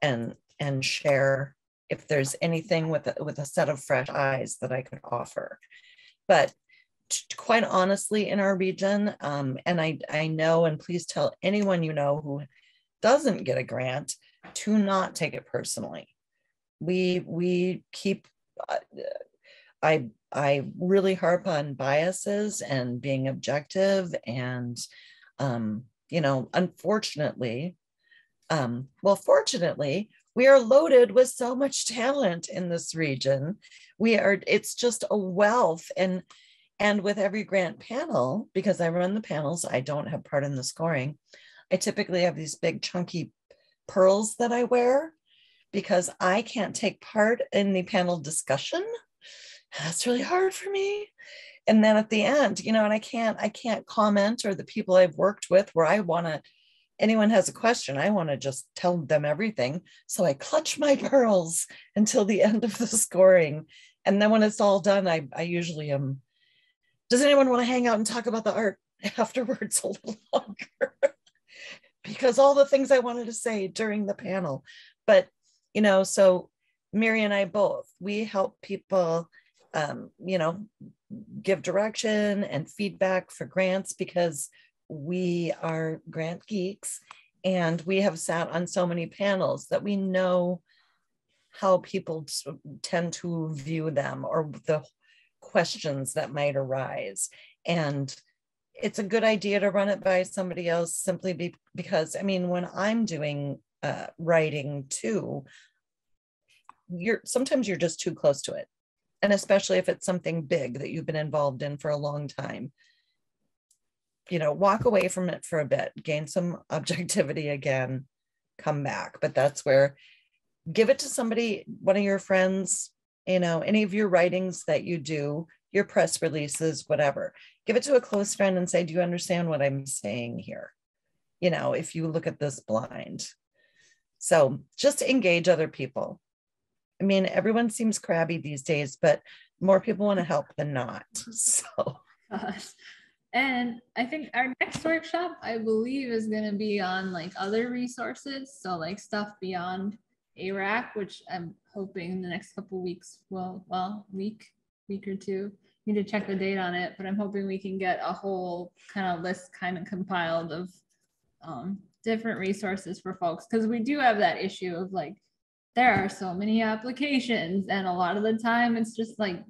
Speaker 2: and share if there's anything with a set of fresh eyes that I could offer. But quite honestly, in our region, and I know, and please tell anyone you know who doesn't get a grant to not take it personally. We keep, I really harp on biases and being objective, and you know, unfortunately, fortunately, we are loaded with so much talent in this region. It's just a wealth. And with every grant panel, because I run the panels, I don't have part in the scoring. I typically have these big chunky pearls that I wear because I can't take part in the panel discussion. That's really hard for me. And then at the end, you know, and I can't comment, or the people I've worked with where anyone has a question, I want to just tell them everything. So I clutch my pearls until the end of the scoring. And then when it's all done, I usually am, does anyone want to hang out and talk about the art afterwards a little longer? Because all the things I wanted to say during the panel. But, you know, so Mary and I both, we help people, you know, give direction and feedback for grants, because we are grant geeks and we have sat on so many panels that we know how people tend to view them, or the questions that might arise. And it's a good idea to run it by somebody else, simply because, I mean, when I'm doing writing too, sometimes you're just too close to it. And especially if it's something big that you've been involved in for a long time, you know, walk away from it for a bit, gain some objectivity again, come back. But that's where, give it to somebody, one of your friends, you know, any of your writings that you do, your press releases, whatever, give it to a close friend and say, do you understand what I'm saying here? You know, if you look at this blind. So just engage other people. I mean, everyone seems crabby these days, but more people want to help than not. So.
Speaker 1: And I think our next workshop, I believe, is going to be on like other resources. So like stuff beyond ARAC, which I'm hoping in the next couple of weeks, week or two. Need to check the date on it, but I'm hoping we can get a whole kind of list kind of compiled of different resources for folks, because we do have that issue of like, there are so many applications, and a lot of the time it's just like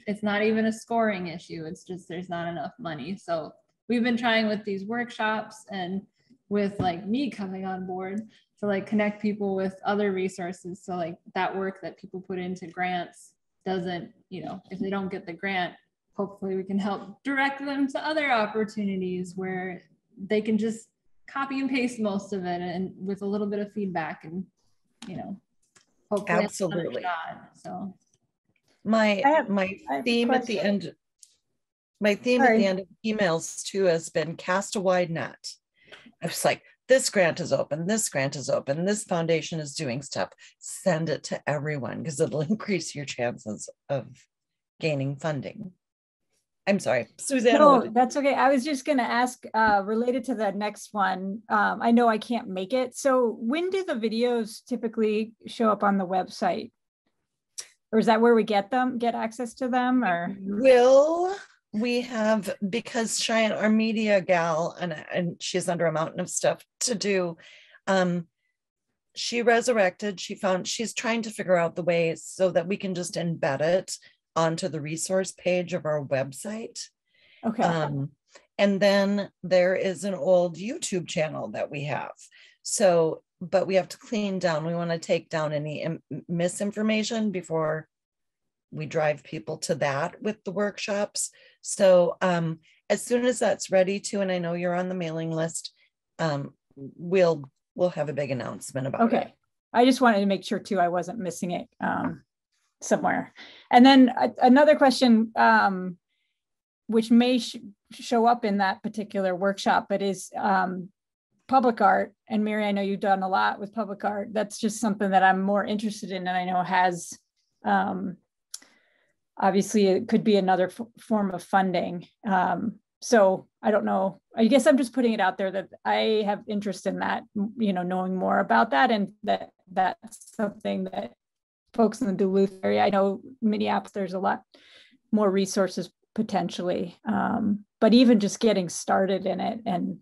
Speaker 1: it's not even a scoring issue. It's just there's not enough money. So we've been trying with these workshops and with like me coming on board to like connect people with other resources. So like that work that people put into grants doesn't, you know, if they don't get the grant, hopefully we can help direct them to other opportunities where they can just copy and paste most of it and with a little bit of feedback and, you know, hopefully
Speaker 2: Absolutely.
Speaker 1: So
Speaker 2: my
Speaker 4: I have a
Speaker 2: theme at the end, my theme at
Speaker 4: Sorry.
Speaker 2: the end of emails too has been cast a wide net. I was like, this grant is open, this grant is open, this foundation is doing stuff. Send it to everyone because it'll increase your chances of gaining funding. I'm sorry, Susanna.
Speaker 4: No, that's okay. I was just going to ask, related to the next one. I know I can't make it. So when do the videos typically show up on the website? Or is that where we get access to them? Or
Speaker 2: we have, because Cheyenne, our media gal, and she's under a mountain of stuff to do. She resurrected, she's trying to figure out the ways so that we can just embed it onto the resource page of our website.
Speaker 4: okay.
Speaker 2: And then there is an old YouTube channel that we have. So, but we have to clean down. We want to take down any misinformation before we drive people to that with the workshops. So as soon as that's ready to, and I know you're on the mailing list, we'll have a big announcement about it.
Speaker 4: Okay. I just wanted to make sure too, I wasn't missing it somewhere. And then another question, which may show up in that particular workshop, but is public art. And Mary, I know you've done a lot with public art. That's just something that I'm more interested in, and I know has, obviously it could be another form of funding. So I don't know, I guess I'm just putting it out there that I have interest in that, you know, knowing more about that, and that's something that folks in the Duluth area, I know Minneapolis, there's a lot more resources potentially, but even just getting started in it, and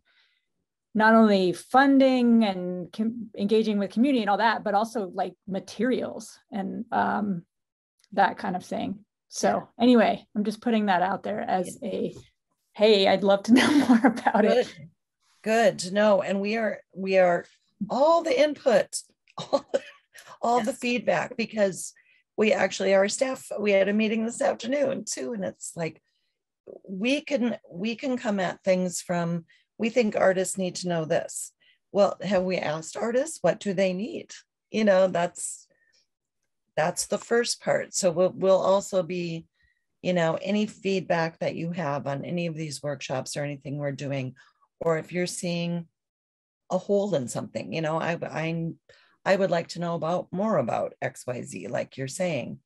Speaker 4: not only funding and engaging with community and all that, but also like materials and that kind of thing. So anyway, I'm just putting that out there as a, hey, I'd love to know more about it.
Speaker 2: Good to know. And we are all the input, all the feedback, because we actually, our staff, we had a meeting this afternoon too. And it's like, we can come at things from, we think artists need to know this. Well, have we asked artists, what do they need? You know, that's the first part. So we'll also be, you know, any feedback that you have on any of these workshops or anything we're doing, or if you're seeing a hole in something, you know, I would like to know more about XYZ, like you're saying,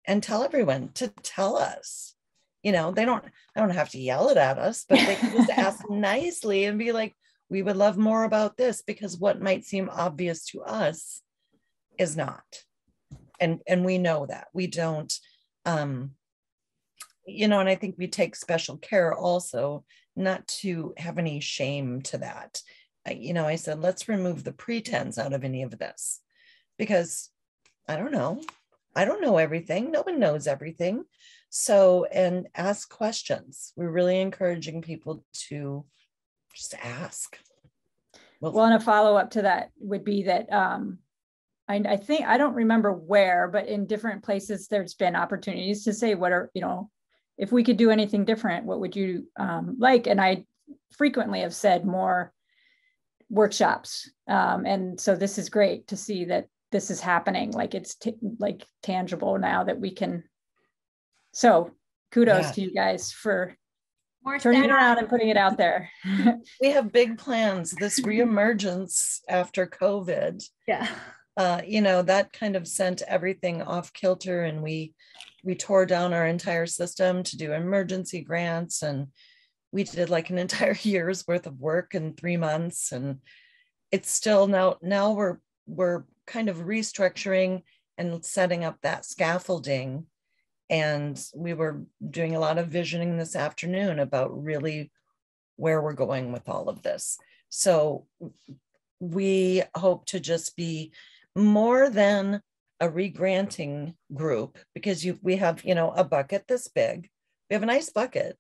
Speaker 2: and tell everyone to tell us. You know, I don't have to yell it at us, but they can just ask nicely and be like, we would love more about this, because what might seem obvious to us is not. And we know that we don't, you know, and I think we take special care also not to have any shame to that. You know, I said, let's remove the pretense out of any of this, because I don't know everything. No one knows everything. So, and ask questions. We're really encouraging people to just ask.
Speaker 4: Well, and a follow-up to that would be that I think, I don't remember where, but in different places, there's been opportunities to say, what are, you know, if we could do anything different, what would you like? And I frequently have said more workshops. And so this is great to see that this is happening. Like it's like tangible now that we can. So kudos to you guys for turning it around and putting it out there.
Speaker 2: We have big plans. This reemergence after COVID.
Speaker 1: Yeah.
Speaker 2: You know, that kind of sent everything off kilter, and we tore down our entire system to do emergency grants, and we did like an entire year's worth of work in 3 months. And it's still now we're kind of restructuring and setting up that scaffolding. And we were doing a lot of visioning this afternoon about really where we're going with all of this. So we hope to just be more than a regranting group, because we have, you know, a bucket this big. We have a nice bucket,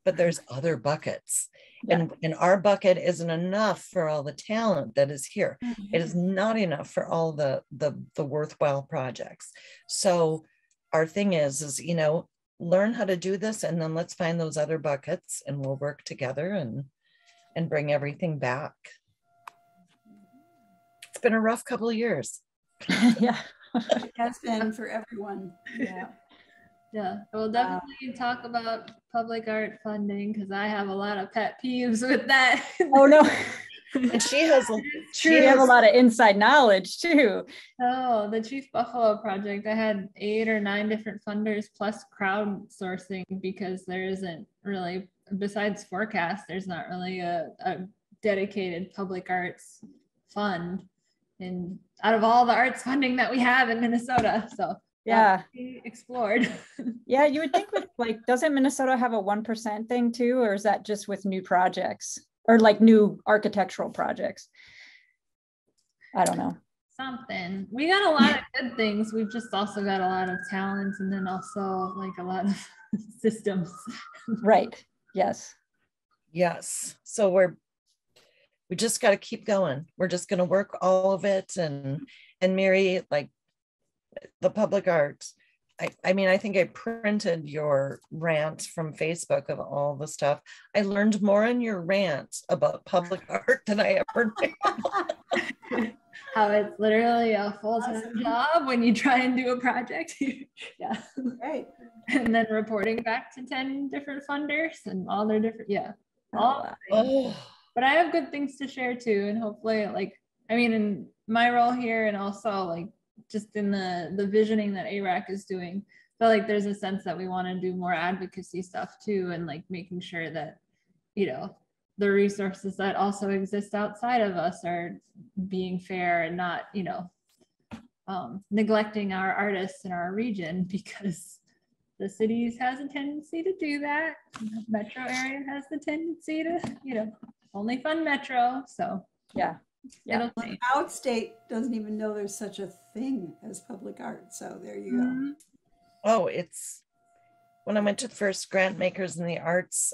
Speaker 2: but there's other buckets.
Speaker 4: Yeah.
Speaker 2: And our bucket isn't enough for all the talent that is here. It is not enough for all the worthwhile projects. So our thing is, you know, learn how to do this, and then let's find those other buckets and we'll work together and bring everything back. It's been a rough couple of years.
Speaker 4: Yeah.
Speaker 3: It has been for everyone. Yeah.
Speaker 1: Yeah, we'll definitely talk about public art funding because I have a lot of pet peeves with that.
Speaker 4: Oh no.
Speaker 2: And she has
Speaker 4: a lot of inside knowledge too.
Speaker 1: Oh, the Chief Buffalo project, I had 8 or 9 different funders plus crowdsourcing because there isn't really, besides forecast, there's not really a dedicated public arts fund and out of all the arts funding that we have in Minnesota. So
Speaker 4: yeah,
Speaker 1: explored.
Speaker 4: Yeah, you would think with like, doesn't Minnesota have a 1% thing too, or is that just with new projects or like new architectural projects? I don't know.
Speaker 1: Something. We got a lot of good things. We've just also got a lot of talents and then also like a lot of systems.
Speaker 4: Right. Yes.
Speaker 2: Yes. So we just got to keep going. We're just going to work all of it. And Mary, like the public art, I mean, I think I printed your rant from Facebook of all the stuff. I learned more in your rant about public art than I ever did.
Speaker 1: How it's literally a full-time job when you try and do a project. Yeah.
Speaker 3: Right.
Speaker 1: And then reporting back to 10 different funders and all their different, yeah. But I have good things to share too. And hopefully, like, I mean, in my role here and also like just in the visioning that ARAC is doing, I feel like there's a sense that we want to do more advocacy stuff too, and like making sure that, you know, the resources that also exist outside of us are being fair and not, you know, neglecting our artists in our region, because the cities has a tendency to do that. The metro area has the tendency to, you know, only fund metro. So
Speaker 4: yeah.
Speaker 3: Well, outstate doesn't even know there's such a thing as public art. So there you go.
Speaker 2: Oh, it's when I went to the first Grant Makers in the Arts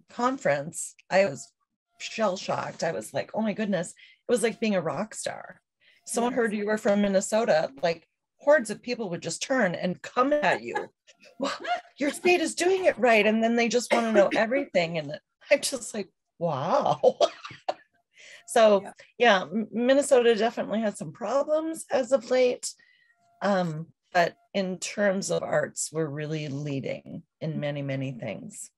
Speaker 2: conference, I was shell shocked. I was like, oh my goodness, it was like being a rock star. Someone heard you were from Minnesota, like hordes of people would just turn and come at you. Well, your state is doing it right. And then they just want to know everything. And I'm just like, wow. So yeah, Minnesota definitely has some problems as of late. But in terms of arts, we're really leading in many, many things.